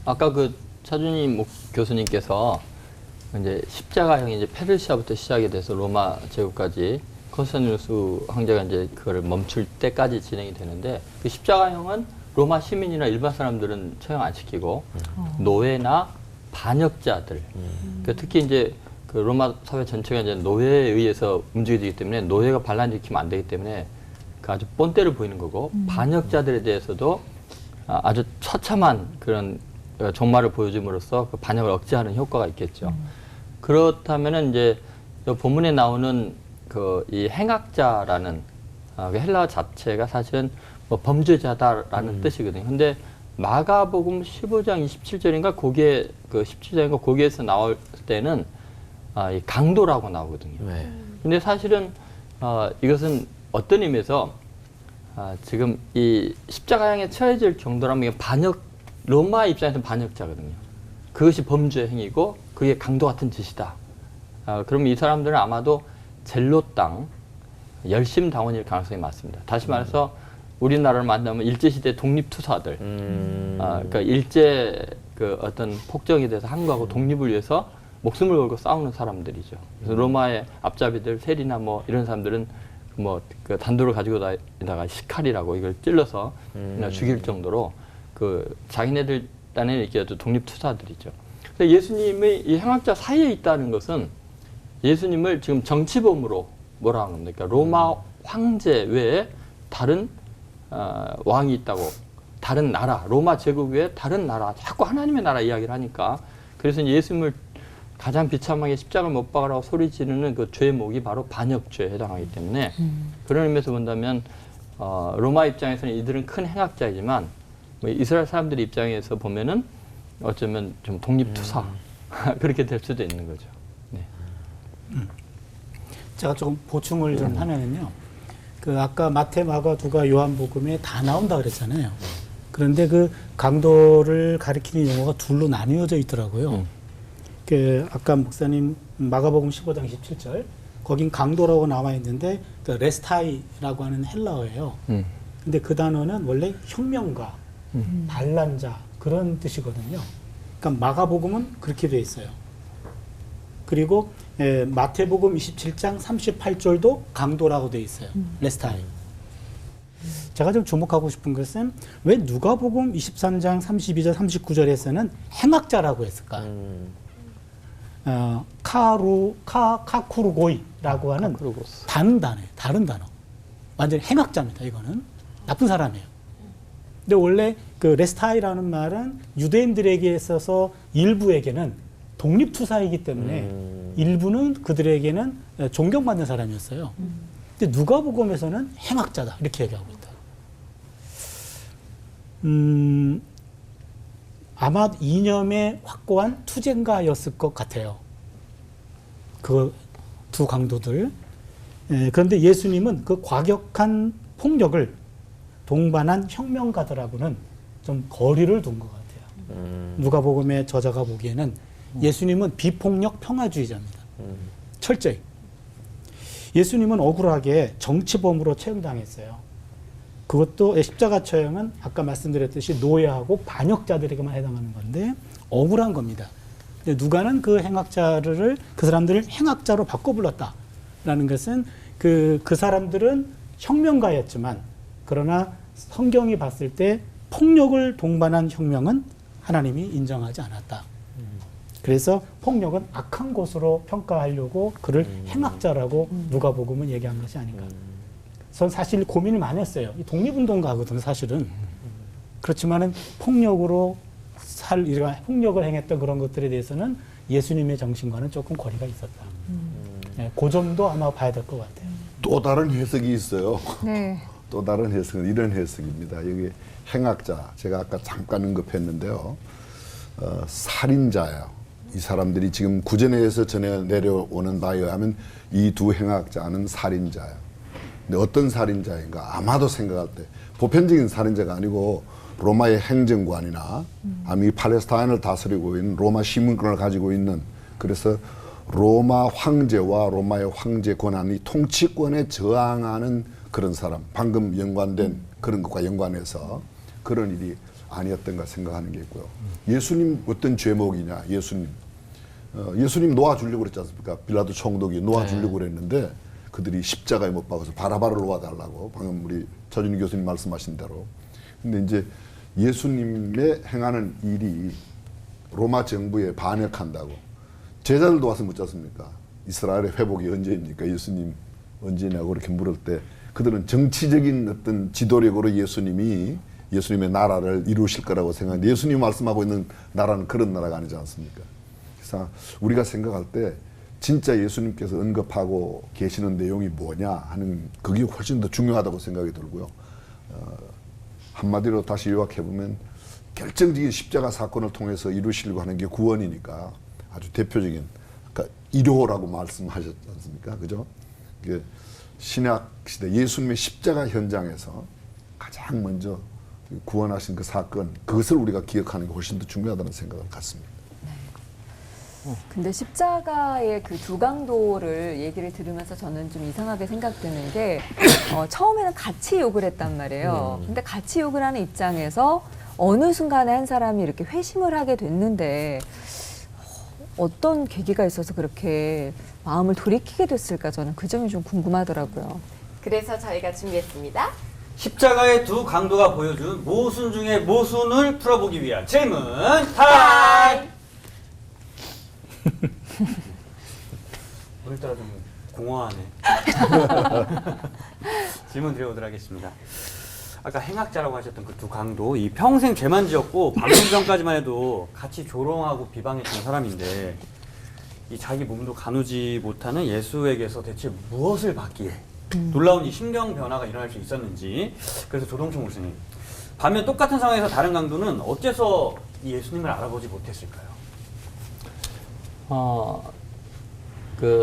아까 그 차준희 교수님께서 이제 십자가형이 이제 페르시아부터 시작이 돼서 로마 제국까지 컨스탄티누스 황제가 이제 그거를 멈출 때까지 진행이 되는데 그 십자가형은 로마 시민이나 일반 사람들은 처형 안 시키고 노예나 반역자들, 그러니까 특히 이제 그 로마 사회 전체가 이제 노예에 의해서 움직여지기 때문에 노예가 반란 일으키면 안 되기 때문에 아주 본때를 보이는 거고 반역자들에 대해서도 아주 처참한 그런 종말을 보여줌으로써 그 반역을 억제하는 효과가 있겠죠. 그렇다면은 이제 본문에 나오는 그 이 행악자라는 그 헬라어 자체가 사실은 뭐 범죄자다라는 뜻이거든요. 근데 마가복음 15장 27절인가 거기에 그 17장인가 거기에서 나올 때는 이 강도라고 나오거든요. 네. 근데 사실은 이것은 어떤 의미에서 지금 이 십자가형에 처해질 정도라면 이게 반역, 로마 입장에서는 반역자거든요. 그것이 범죄 행위고 그게 강도 같은 짓이다. 그러면 이 사람들은 아마도 젤로 땅, 열심 당원일 가능성이 많습니다. 다시 말해서 우리나라를 만나면 일제시대 독립투사들, 그러니까 일제 그 어떤 폭정에 대해서 항거하고 독립을 위해서 목숨을 걸고 싸우는 사람들이죠. 그래서 로마의 앞잡이들, 세리나 뭐 이런 사람들은 뭐 그 단도를 가지고 다니다가 시칼이라고 이걸 찔러서 죽일 정도로 그 자기네들 딴에 이렇게 독립투사들이죠. 근데 예수님의 이 행악자 사이에 있다는 것은 예수님을 지금 정치범으로 뭐라 하는 겁니까? 로마 황제 외에 다른 왕이 있다고, 다른 나라, 로마 제국 외에 다른 나라, 자꾸 하나님의 나라 이야기를 하니까 그래서 예수님을 가장 비참하게 십자가를 못 박으라고 소리 지르는 그 죄목이 바로 반역죄에 해당하기 때문에 그런 의미에서 본다면 로마 입장에서는 이들은 큰 행악자이지만 뭐 이스라엘 사람들 입장에서 보면은 어쩌면 좀 독립투사 그렇게 될 수도 있는 거죠. 네. 제가 조금 보충을 좀 하면은요. 그 아까 마태, 마가, 누가, 요한복음에 다 나온다 그랬잖아요. 그런데 그 강도를 가리키는 용어가 둘로 나뉘어져 있더라고요. 그 아까 목사님 마가복음 15장 17절 거긴 강도라고 나와 있는데 그 레스타이라고 하는 헬라어예요. 근데 그 단어는 원래 혁명가, 반란자 그런 뜻이거든요. 그러니까 마가복음은 그렇게 돼 있어요. 그리고 마태복음 27장 38절도 강도라고 돼 있어요. 레스타이. 제가 좀 주목하고 싶은 것은 왜 누가복음 23장 32절 39절에서는 행악자라고 했을까? 카쿠르고이라고 하는 다른 단어예요. 다른 단어. 완전히 행악자입니다. 이거는 나쁜 사람이에요. 근데 원래 그 레스타이라는 말은 유대인들에게 있어서 일부에게는 독립투사이기 때문에 일부는 그들에게는 존경받는 사람이었어요. 근데 누가복음에서는 행악자다 이렇게 얘기하고 있다. 아마 이념에 확고한 투쟁가였을 것 같아요. 그 두 강도들. 그런데 예수님은 그 과격한 폭력을 동반한 혁명가들하고는 좀 거리를 둔 것 같아요. 누가복음의 저자가 보기에는 예수님은 비폭력 평화주의자입니다. 철저히. 예수님은 억울하게 정치범으로 처형당했어요. 그것도 십자가 처형은 아까 말씀드렸듯이 노예하고 반역자들에게만 해당하는 건데 억울한 겁니다. 근데 누가는 그 행악자를 그 사람들을 행악자로 바꿔 불렀다라는 것은 그 사람들은 혁명가였지만 그러나 성경이 봤을 때 폭력을 동반한 혁명은 하나님이 인정하지 않았다. 그래서 폭력은 악한 것으로 평가하려고 그를 행악자라고 누가복음은 얘기한 것이 아닌가. 전 사실 고민을 많이 했어요. 이 독립운동가거든요, 사실은. 그렇지만은 폭력으로 폭력을 행했던 그런 것들에 대해서는 예수님의 정신과는 조금 거리가 있었다. 네, 그 점도 아마 봐야 될 것 같아요. 또 다른 해석이 있어요. 네. 또 다른 해석은 이런 해석입니다. 여기 행악자, 제가 아까 잠깐 언급했는데요. 살인자예요. 이 사람들이 지금 구전에서 전해 내려오는 바에 의하면 이 두 행악자는 살인자예요. 근데 어떤 살인자인가? 아마도 생각할 때 보편적인 살인자가 아니고 로마의 행정관이나 아니 팔레스타인을 다스리고 있는 로마 시민권을 가지고 있는, 그래서 로마 황제와 로마의 황제 권한이 통치권에 저항하는 그런 사람, 방금 연관된 그런 것과 연관해서 그런 일이 아니었던가 생각하는 게 있고요. 예수님 어떤 죄목이냐? 예수님 놓아주려고 그랬지 않습니까? 빌라도 총독이 놓아주려고 그랬는데 그들이 십자가에 못 박아서 바라바를 놓아달라고, 방금 우리 전윤희 교수님 말씀하신 대로. 근데 이제 예수님의 행하는 일이 로마 정부에 반역한다고 제자들도 와서 묻지 않습니까? 이스라엘의 회복이 언제입니까? 예수님 언제냐고 그렇게 물을 때 그들은 정치적인 어떤 지도력으로 예수님의 나라를 이루실 거라고 생각하는데 예수님이 말씀하고 있는 나라는 그런 나라가 아니지 않습니까? 그래서 우리가 생각할 때 진짜 예수님께서 언급하고 계시는 내용이 뭐냐 하는 그게 훨씬 더 중요하다고 생각이 들고요. 한마디로 다시 요약해보면 결정적인 십자가 사건을 통해서 이루시려고 하는 게 구원이니까 아주 대표적인 그러니까 1호라고 말씀하셨지 않습니까? 그죠? 신약 시대 예수님의 십자가 현장에서 가장 먼저 구원하신 그 사건 그것을 우리가 기억하는 게 훨씬 더 중요하다는 생각을 갖습니다. 근데 십자가의 그 두 강도를 얘기를 들으면서 저는 좀 이상하게 생각되는 게 처음에는 같이 욕을 했단 말이에요. 근데 같이 욕을 하는 입장에서 어느 순간에 한 사람이 이렇게 회심을 하게 됐는데 어떤 계기가 있어서 그렇게 마음을 돌이키게 됐을까 저는 그 점이 좀 궁금하더라고요. 그래서 저희가 준비했습니다. 십자가의 두 강도가 보여준 모순 중의 모순을 풀어보기 위한 질문 타임! 오늘따라 좀 공허하네. 질문 드려보도록 하겠습니다. 아까 행악자라고 하셨던 그 두 강도, 이 평생 죄만 지었고 방금 전까지만 해도 같이 조롱하고 비방했던 사람인데 이 자기 몸도 가누지 못하는 예수에게서 대체 무엇을 받기에 놀라운 이 심경 변화가 일어날 수 있었는지. 그래서 조동천 목사님, 반면 똑같은 상황에서 다른 강도는 어째서 이 예수님을 알아보지 못했을까요?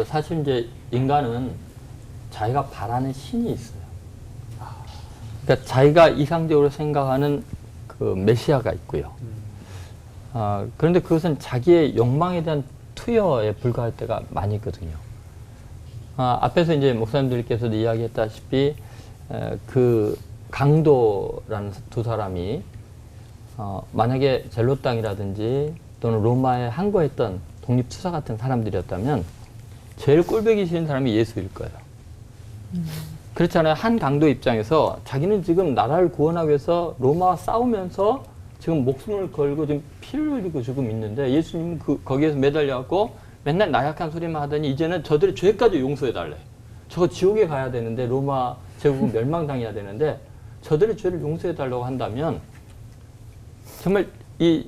사실 이제 인간은 자기가 바라는 신이 있어요. 그러니까 자기가 이상적으로 생각하는 그 메시아가 있고요. 그런데 그것은 자기의 욕망에 대한 투여에 불과할 때가 많이 있거든요. 앞에서 이제 목사님들께서도 이야기했다시피 그 강도라는 두 사람이 만약에 젤로 땅이라든지 또는 로마에 항거했던 독립투사 같은 사람들이었다면 제일 꼴보기 싫은 사람이 예수일 거예요. 그렇잖아요. 한 강도 입장에서 자기는 지금 나라를 구원하기 위해서 로마와 싸우면서 지금 목숨을 걸고 지금 피를 흘리고 지금 있는데 예수님은 거기에서 매달려갖고 맨날 나약한 소리만 하더니 이제는 저들의 죄까지 용서해달래. 저거 지옥에 가야 되는데 로마 제국은 멸망당해야 되는데 저들의 죄를 용서해달라고 한다면 정말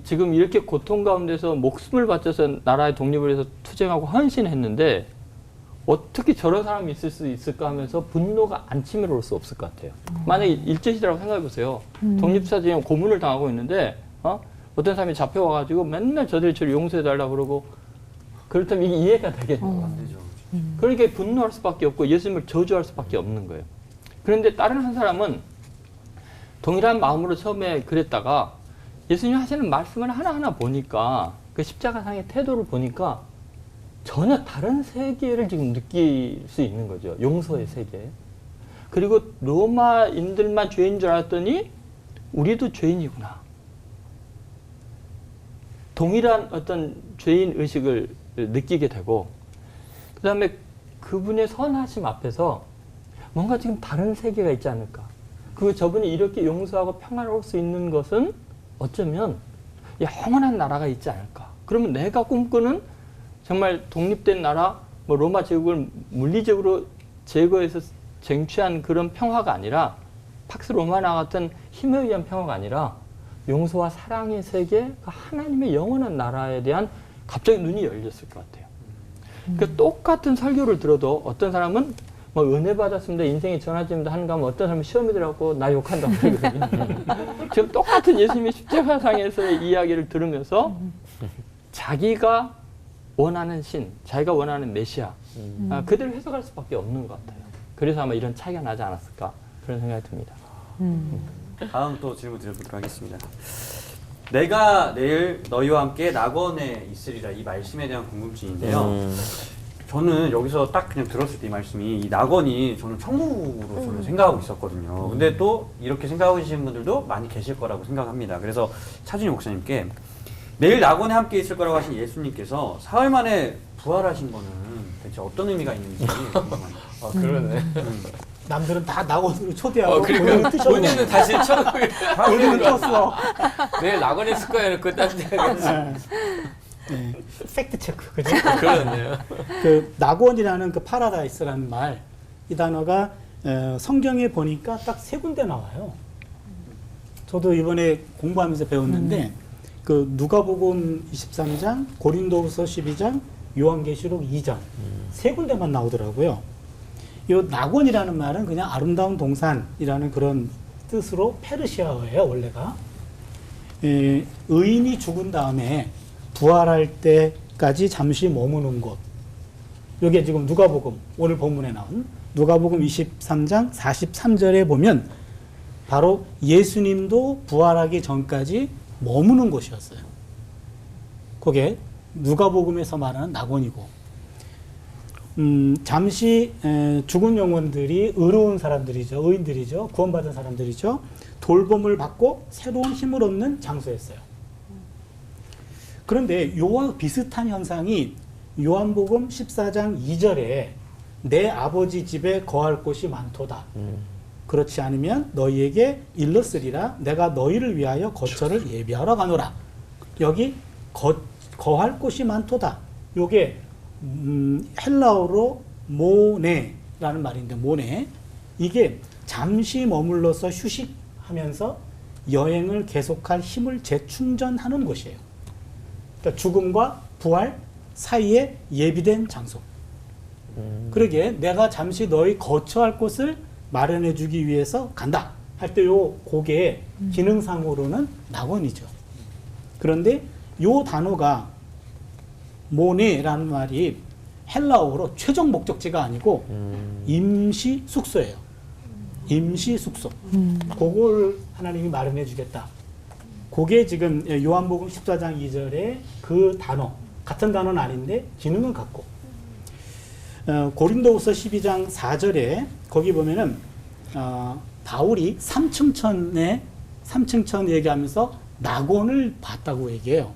지금 이렇게 고통 가운데서 목숨을 바쳐서 나라의 독립을 위해서 투쟁하고 헌신했는데 어떻게 저런 사람이 있을 수 있을까 하면서 분노가 안 치밀어올 수 없을 것 같아요. 만약에 일제시대라고 생각해 보세요. 독립투사 지금 고문을 당하고 있는데 어떤 사람이 잡혀와가지고 맨날 저들의 죄를 용서해달라고 그러고 그렇다면 이게 이해가 되겠죠. 안 되죠. 그러니까 분노할 수밖에 없고 예수님을 저주할 수밖에 없는 거예요. 그런데 다른 한 사람은 동일한 마음으로 처음에 그랬다가 예수님 하시는 말씀을 하나하나 보니까 그 십자가상의 태도를 보니까 전혀 다른 세계를 지금 느낄 수 있는 거죠. 용서의 세계. 그리고 로마인들만 죄인 줄 알았더니 우리도 죄인이구나. 동일한 어떤 죄인 의식을 느끼게 되고 그 다음에 그분의 선하심 앞에서 뭔가 지금 다른 세계가 있지 않을까. 저분이 이렇게 용서하고 평화로울 수 있는 것은 어쩌면 영원한 나라가 있지 않을까. 그러면 내가 꿈꾸는 정말 독립된 나라, 로마 제국을 물리적으로 제거해서 쟁취한 그런 평화가 아니라 팍스 로마나 같은 힘에 의한 평화가 아니라 용서와 사랑의 세계, 하나님의 영원한 나라에 대한 갑자기 눈이 열렸을 것 같아요. 그 똑같은 설교를 들어도 어떤 사람은 은혜 받았습니다. 인생이 전화집니다 하는가 하면 어떤 사람은 시험이더라고 나 욕한다고 그러거든요. 지금 똑같은 예수님의 십자가상에서의 이야기를 들으면서 자기가 원하는 신, 자기가 원하는 메시아 그대로 해석할 수밖에 없는 것 같아요. 그래서 아마 이런 차이가 나지 않았을까 그런 생각이 듭니다. 다음 또 질문 드려보도록 하겠습니다. 내가 내일 너희와 함께 낙원에 있으리라, 이 말씀에 대한 궁금증인데요. 저는 여기서 딱 그냥 들었을 때 이 말씀이 이 낙원이 저는 천국으로 저는 생각하고 있었거든요. 근데 또 이렇게 생각하고 계시는 분들도 많이 계실 거라고 생각합니다. 그래서 차준희 목사님께 내일 낙원에 함께 있을 거라고 하신 예수님께서 사흘 만에 부활하신 거는 대체 어떤 의미가 있는지 궁금합니다. 그러네. 남들은 다 낙원으로 초대하고 그러니까 본인은 다시 천국에 본인은 떴어. 내일 낙원에 있을 거야 이렇게 딴 데 가서. 네. 팩트 체크, 그죠? 그러네요. 그 낙원이라는 그 파라다이스라는 말, 이 단어가 성경에 보니까 딱 3군데 나와요. 저도 이번에 공부하면서 배웠는데 그 누가복음 23장, 고린도후서 12장, 요한계시록 2장 3군데만 나오더라고요. 이 낙원이라는 말은 그냥 아름다운 동산이라는 그런 뜻으로 페르시아어예요, 원래가. 의인이 죽은 다음에 부활할 때까지 잠시 머무는 곳. 이게 지금 누가복음, 오늘 본문에 나온 누가복음 23장 43절에 보면 바로 예수님도 부활하기 전까지 머무는 곳이었어요. 그게 누가복음에서 말하는 낙원이고, 잠시 죽은 영혼들이 의로운 사람들이죠. 의인들이죠. 구원받은 사람들이죠. 돌봄을 받고 새로운 힘을 얻는 장소였어요. 그런데 요와 비슷한 현상이 요한복음 14장 2절에 내 아버지 집에 거할 곳이 많도다. 그렇지 않으면 너희에게 일렀으리라. 내가 너희를 위하여 거처를 예비하러 가노라. 여기 거할 곳이 많도다. 요게 헬라어로 모네라는 말인데, 모네, 이게 잠시 머물러서 휴식하면서 여행을 계속할 힘을 재충전하는 곳이에요. 그러니까 죽음과 부활 사이에 예비된 장소. 그러게 내가 잠시 너희 거처할 곳을 마련해 주기 위해서 간다 할 때 요 고개 기능상으로는 낙원이죠. 그런데 요 단어가 모네라는 말이 헬라어로 최종 목적지가 아니고 임시 숙소예요. 임시 숙소. 그걸 하나님이 마련해 주겠다. 그게 지금 요한복음 14장 2절에 그 단어, 같은 단어는 아닌데 기능은 같고, 고린도후서 12장 4절에 거기 보면은 바울이 3층천 얘기하면서 낙원을 봤다고 얘기해요.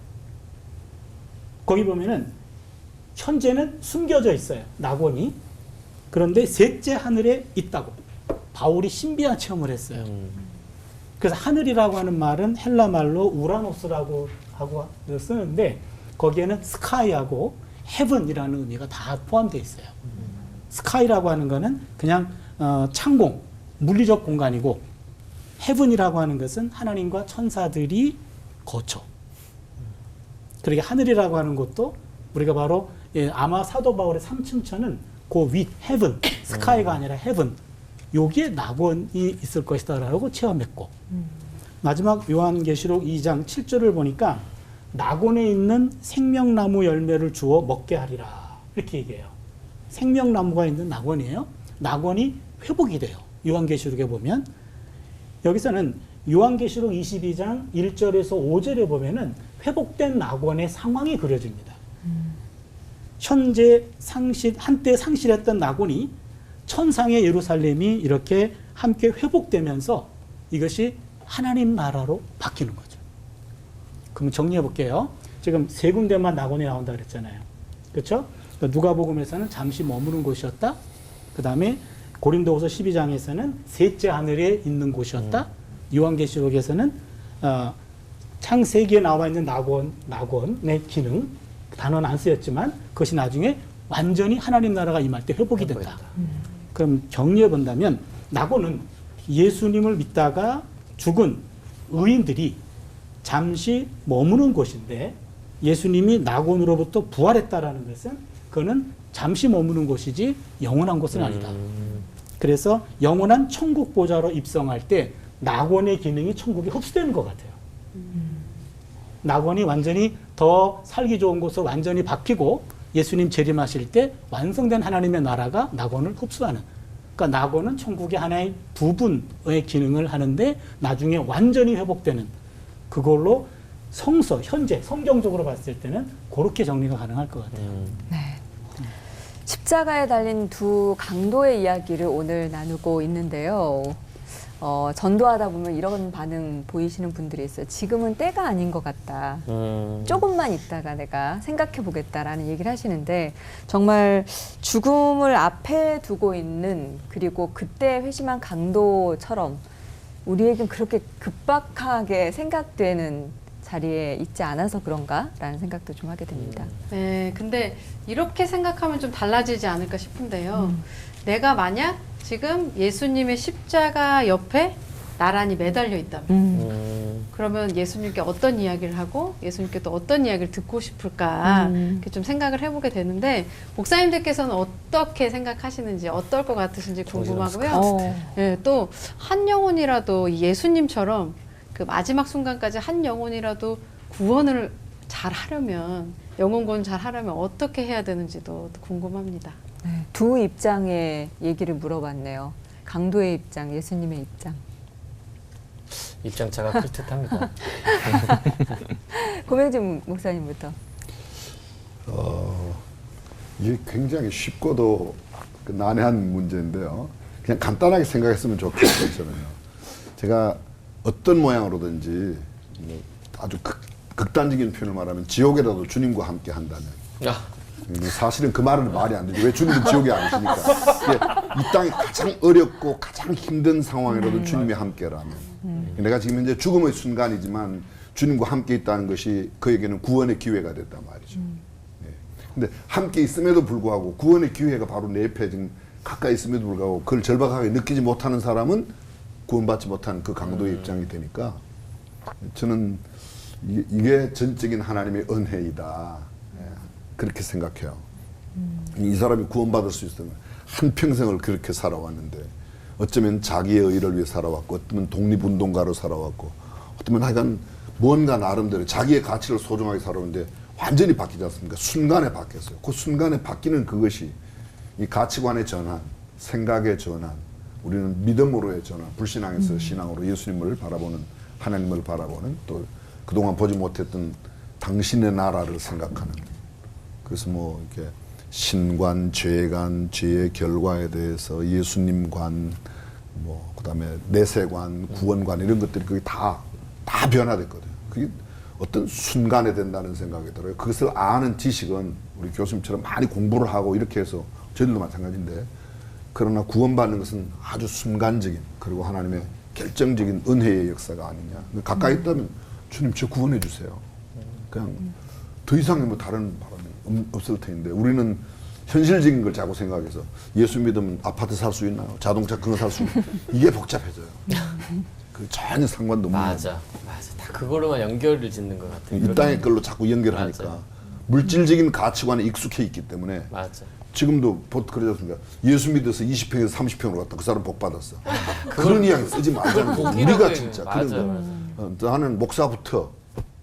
거기 보면은 현재는 숨겨져 있어요, 낙원이. 그런데 셋째 하늘에 있다고 바울이 신비한 체험을 했어요. 그래서 하늘이라고 하는 말은 헬라 말로 우라노스라고 하고 쓰는데 거기에는 스카이하고 헤븐이라는 의미가 다 포함되어 있어요. 스카이라고 하는 거는 그냥 창공, 물리적 공간이고, 헤븐이라고 하는 것은 하나님과 천사들이 거처. 그러게 하늘이라고 하는 것도 우리가 바로 아마 사도 바울의 3층천은 그 윗, 헤븐, 스카이가 아니라 헤븐, 여기에 낙원이 있을 것이다 라고 체험했고, 마지막 요한계시록 2장 7절을 보니까 낙원에 있는 생명나무 열매를 주어 먹게 하리라 이렇게 얘기해요. 생명나무가 있는 낙원이에요. 낙원이 회복이 돼요. 요한계시록에 보면 여기서는 요한계시록 22장 1절에서 5절에 보면은 회복된 낙원의 상황이 그려집니다. 현재 한때 상실했던 낙원이 천상의 예루살렘이 이렇게 함께 회복되면서 이것이 하나님 나라로 바뀌는 거죠. 그럼 정리해 볼게요. 지금 3군데만 낙원이 나온다 그랬잖아요. 그렇죠? 누가복음에서는 잠시 머무는 곳이었다. 그 다음에 고린도후서 12장에서는 셋째 하늘에 있는 곳이었다. 요한계시록에서는 창세기에 나와 있는 낙원의 기능, 단어는 안 쓰였지만 그것이 나중에 완전히 하나님 나라가 임할 때 회복이 된다. 그럼 정리해 본다면 낙원은 예수님을 믿다가 죽은 의인들이 잠시 머무는 곳인데, 예수님이 낙원으로부터 부활했다라는 것은 그거는 잠시 머무는 곳이지 영원한 곳은 아니다. 그래서 영원한 천국 보좌로 입성할 때 낙원의 기능이 천국에 흡수되는 것 같아요. 낙원이 완전히 더 살기 좋은 곳으로 완전히 바뀌고 예수님 재림하실 때 완성된 하나님의 나라가 낙원을 흡수하는, 그러니까 낙원은 천국의 하나의 부분의 기능을 하는데 나중에 완전히 회복되는, 그걸로 현재 성경적으로 봤을 때는 그렇게 정리가 가능할 것 같아요. 네. 십자가에 달린 두 강도의 이야기를 오늘 나누고 있는데요. 전도하다 보면 이런 반응 보이시는 분들이 있어요. 지금은 때가 아닌 것 같다. 조금만 있다가 내가 생각해 보겠다라는 얘기를 하시는데, 정말 죽음을 앞에 두고 있는, 그리고 그때 회심한 강도처럼 우리에겐 그렇게 급박하게 생각되는 자리에 있지 않아서 그런가라는 생각도 좀 하게 됩니다. 네, 근데 이렇게 생각하면 좀 달라지지 않을까 싶은데요. 내가 만약 지금 예수님의 십자가 옆에 나란히 매달려 있다면 그러면 예수님께 어떤 이야기를 하고 예수님께 또 어떤 이야기를 듣고 싶을까 이렇게 좀 생각을 해보게 되는데 목사님들께서는 어떻게 생각하시는지 어떨 것 같으신지 궁금하고요. 예, 또 한 영혼이라도 예수님처럼 그 마지막 순간까지 한 영혼이라도 구원을 잘 하려면 영혼 구원 잘 하려면 어떻게 해야 되는지도 궁금합니다. 네, 두 입장의 얘기를 물어봤네요. 강도의 입장, 예수님의 입장. 입장차가 클 듯합니다. 고명진 목사님부터. 이게 굉장히 쉽고도 난해한 문제인데요. 그냥 간단하게 생각했으면 좋겠어요, 저는요. 제가 어떤 모양으로든지 뭐 아주 극단적인 표현을 말하면 지옥에라도 주님과 함께 한다면. 사실은 그 말은 말이 안 되죠. 왜 주님은 지옥에 안 오시니까. 이 땅이 가장 어렵고 가장 힘든 상황이라도 주님이 함께라면. 내가 지금 현재 죽음의 순간이지만 주님과 함께 있다는 것이 그에게는 구원의 기회가 됐단 말이죠. 근데 함께 있음에도 불구하고 구원의 기회가 바로 내 옆에 지금 가까이 있음에도 불구하고 그걸 절박하게 느끼지 못하는 사람은 구원받지 못한 그 강도의 입장이 되니까 저는 이게 전적인 하나님의 은혜이다. 그렇게 생각해요. 이 사람이 구원받을 수 있으면 한평생을 그렇게 살아왔는데 어쩌면 자기의 의를 위해 살아왔고 어쩌면 독립운동가로 살아왔고 어쩌면 하여간 뭔가 나름대로 자기의 가치를 소중하게 살아왔는데 완전히 바뀌지 않습니까? 순간에 바뀌었어요. 그 순간에 바뀌는 그것이 이 가치관의 전환, 생각의 전환, 우리는 믿음으로의 전환, 불신앙에서 신앙으로 예수님을 바라보는 하나님을 바라보는 또 그동안 보지 못했던 당신의 나라를 생각하는 그래서 뭐 이렇게 신관, 죄관, 죄의 결과에 대해서 예수님관, 뭐 그다음에 내세관, 구원관 이런 것들이 그게 다 변화됐거든요. 그게 어떤 순간에 된다는 생각이 들어요. 그것을 아는 지식은 우리 교수님처럼 많이 공부를 하고 이렇게 해서 저희들도 마찬가지인데 그러나 구원받는 것은 아주 순간적인 그리고 하나님의 결정적인 은혜의 역사가 아니냐. 가까이 있다면 주님 저 구원해 주세요. 그냥 더 이상의 뭐 다른 바람이 없을 텐데 우리는 현실적인 걸 자꾸 생각해서 예수 믿으면 아파트 살 수 있나요? 자동차 그거 살 수 있나요? 이게 복잡해져요. 그 전혀 상관도 없는 맞아. 다 그거로만 연결을 짓는 것 같아요. 이 땅의 걸로 자꾸 연결하니까 맞아. 물질적인 가치관에 익숙해 있기 때문에 맞아. 지금도 그러지 않습니까? 예수 믿어서 20평에서 30평으로 갔다 그 사람 복 받았어. 그런 이야기 쓰지 말자는 우리가 진짜 맞아, 그런 거. 나는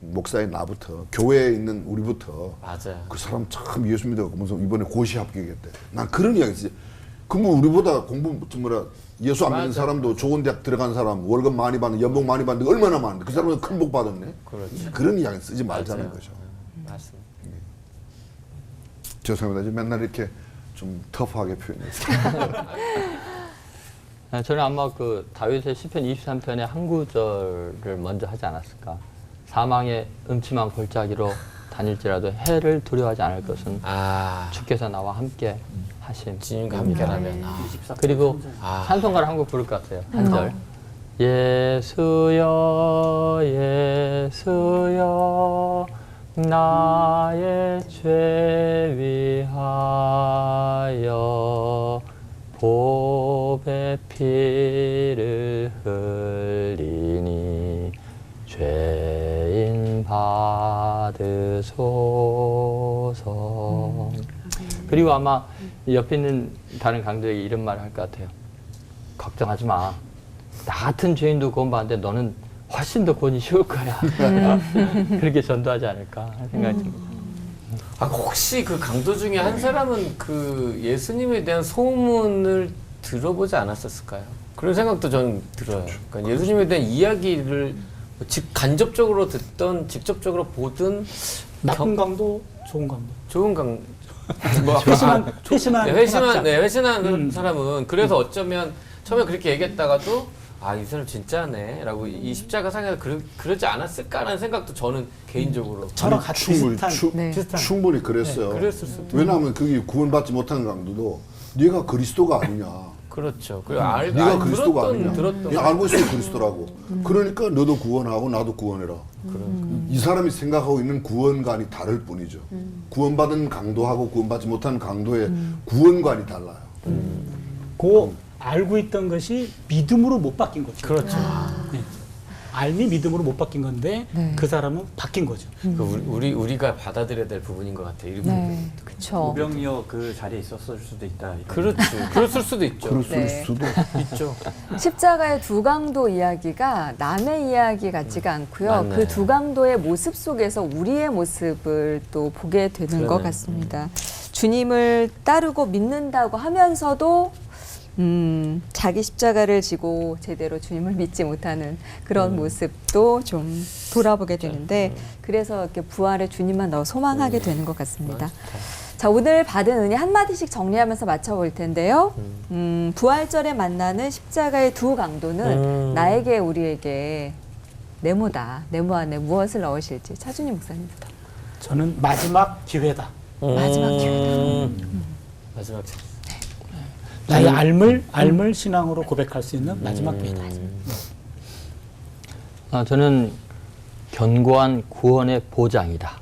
목사의 나부터 교회에 있는 우리부터 맞아요. 그 사람 참 예수 믿어갖고 무슨 이번에 고시 합격했대. 난 그런 이야기 쓰지. 그럼 우리보다 공부 예수 안 믿는 맞아. 사람도 좋은 대학 들어간 사람 월급 많이 받는 연봉 많이 받는 게 얼마나 많은데 그 사람은 큰 복 받았네. 그렇죠. 그런 이야기 쓰지 말자는 맞아요. 거죠. 맞습니다. 죄송합니다. 맨날 이렇게 좀 터프하게 표현했어요. 저는 아마 그 다윗의 시편 23편의 한 구절을 먼저 하지 않았을까. 사망의 음침한 골짜기로 다닐지라도 해를 두려워하지 않을 것은 주께서 나와 함께 하심. 주님과 함께라면. 그리고 찬송가를 한 곡 부를 것 같아요. 한 절. 예수여 예수여 나의 죄 위하여 보배 피를 흘리니 죄인 받으소서. 그리고 아마 옆에 있는 다른 강도에게 이런 말을 할 것 같아요. 걱정하지 마. 나 같은 죄인도 구원받는데 너는 훨씬 더 구원이 쉬울 거야. 그렇게 전도하지 않을까 하는 생각이 듭니다. 혹시 그 강도 중에 한 사람은 그 예수님에 대한 소문을 들어보지 않았었을까요? 그런 생각도 저는 들어요. 그러니까 예수님에 대한 이야기를 간접적으로 듣던 직접적으로 보든 나쁜 강도, 좋은 강도. 좋은 강 회심한 사람은 그래서 어쩌면 처음에 그렇게 얘기했다가도 이 사람 진짜네라고 이 십자가 상에서 그러지 않았을까라는 생각도 저는 개인적으로 저랑 같이 비슷한 충분히 그랬어요. 그랬을 수도. 왜냐하면 그게 구원받지 못한 강도도 네가 그리스도가 아니냐. 그렇죠. 그리고 네가 그리스도가 아니냐. 들었던 알고 있어 그리스도라고. 그러니까 너도 구원하고 나도 구원해라. 이 사람이 생각하고 있는 구원관이 다를 뿐이죠. 구원받은 강도하고 구원받지 못한 강도의 구원관이 달라요. 그 알고 있던 것이 믿음으로 못 바뀐 거죠. 그렇죠. 네. 알미 믿음으로 못 바뀐 건데 네. 그 사람은 바뀐 거죠. 그 우리가 받아들여야 될 부분인 것 같아요. 이 부분. 네, 그렇죠. 오병이어 그 자리에 있었을 수도 있다. 그렇지. 그랬을 수도 있죠. 그럴 네. 수도 있죠. 십자가의 두 강도 이야기가 남의 이야기 같지가 않고요. 맞네. 그 두 강도의 모습 속에서 우리의 모습을 또 보게 되는 것 그러네. 같습니다. 주님을 따르고 믿는다고 하면서도 자기 십자가를 지고 제대로 주님을 믿지 못하는 그런 모습도 좀 돌아보게 되는데 그래서 이렇게 부활의 주님만 더 소망하게 되는 것 같습니다. 자, 오늘 받은 은혜 한마디씩 정리하면서 맞춰볼 텐데요. 부활절에 만나는 십자가의 두 강도는 나에게 우리에게 네모다. 네모 안에 무엇을 넣으실지 차준희 목사님부터. 저는 마지막 기회다. 마지막 기회다. 마지막 기회. 나의 알을 신앙으로 고백할 수 있는 마지막 기회다. 저는 견고한 구원의 보장이다.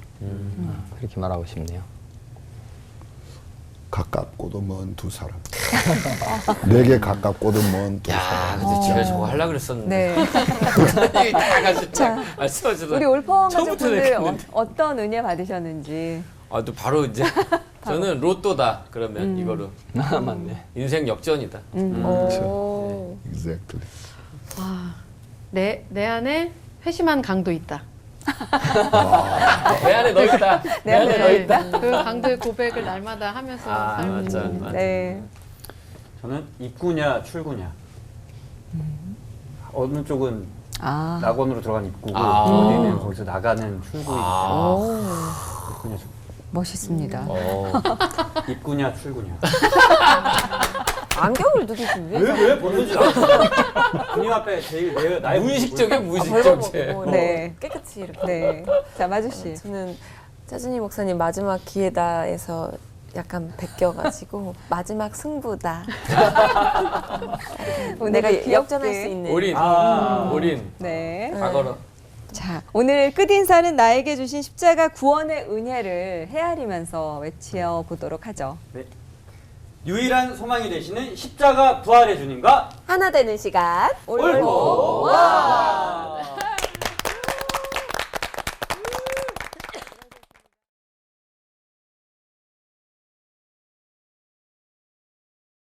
그렇게 말하고 싶네요. 가깝고도 먼 두 사람. 내게 가깝고도 먼 두 야, 사람. 근데 제가 저거 하려고 그랬었는데. 네. 이게 다 가지고 말씀하시더니 우리 올퍼원 처음부터 가족분들 내겠는데. 어떤 은혜 받으셨는지. 아, 또 바로 이제 저는 로또다. 그러면 이거로 맞네. 인생 역전이다. 오. Exactly. 내 안에 회심한 강도 있다. 내 안에 너 있다. 내 안에 너 있다. 그 강도의 고백을 날마다 하면서 아, 살고 맞아, 있는. 맞아. 네. 저는 입구냐 출구냐. 어느 쪽은 아. 낙원으로 들어간 입구고 아. 어디는 거기서 나가는 출구이기 때문에 오. 입구냐 출구. 멋있습니다. 입구냐 출구냐. 안경을 누르시면 왜? 왜 벗는지 알아? 주님 앞에 제일 나의 무의식적이야, 벌거 무의식적. 보고 네. 깨끗이 이렇게. 네. 자, 마주 씨. 저는 짜준이 목사님 마지막 기회다에서 약간 베껴가지고 마지막 승부다. 내가 귀엽게. 역전할 수 있는. 올인. 올인. 네. 다 걸어. 자, 오늘 끝인사는 나에게 주신 십자가 구원의 은혜를 헤아리면서 외치어 보도록 하죠. 네. 유일한 소망이 되시는 십자가 부활의 주님과 하나 되는 시간. 올고 와.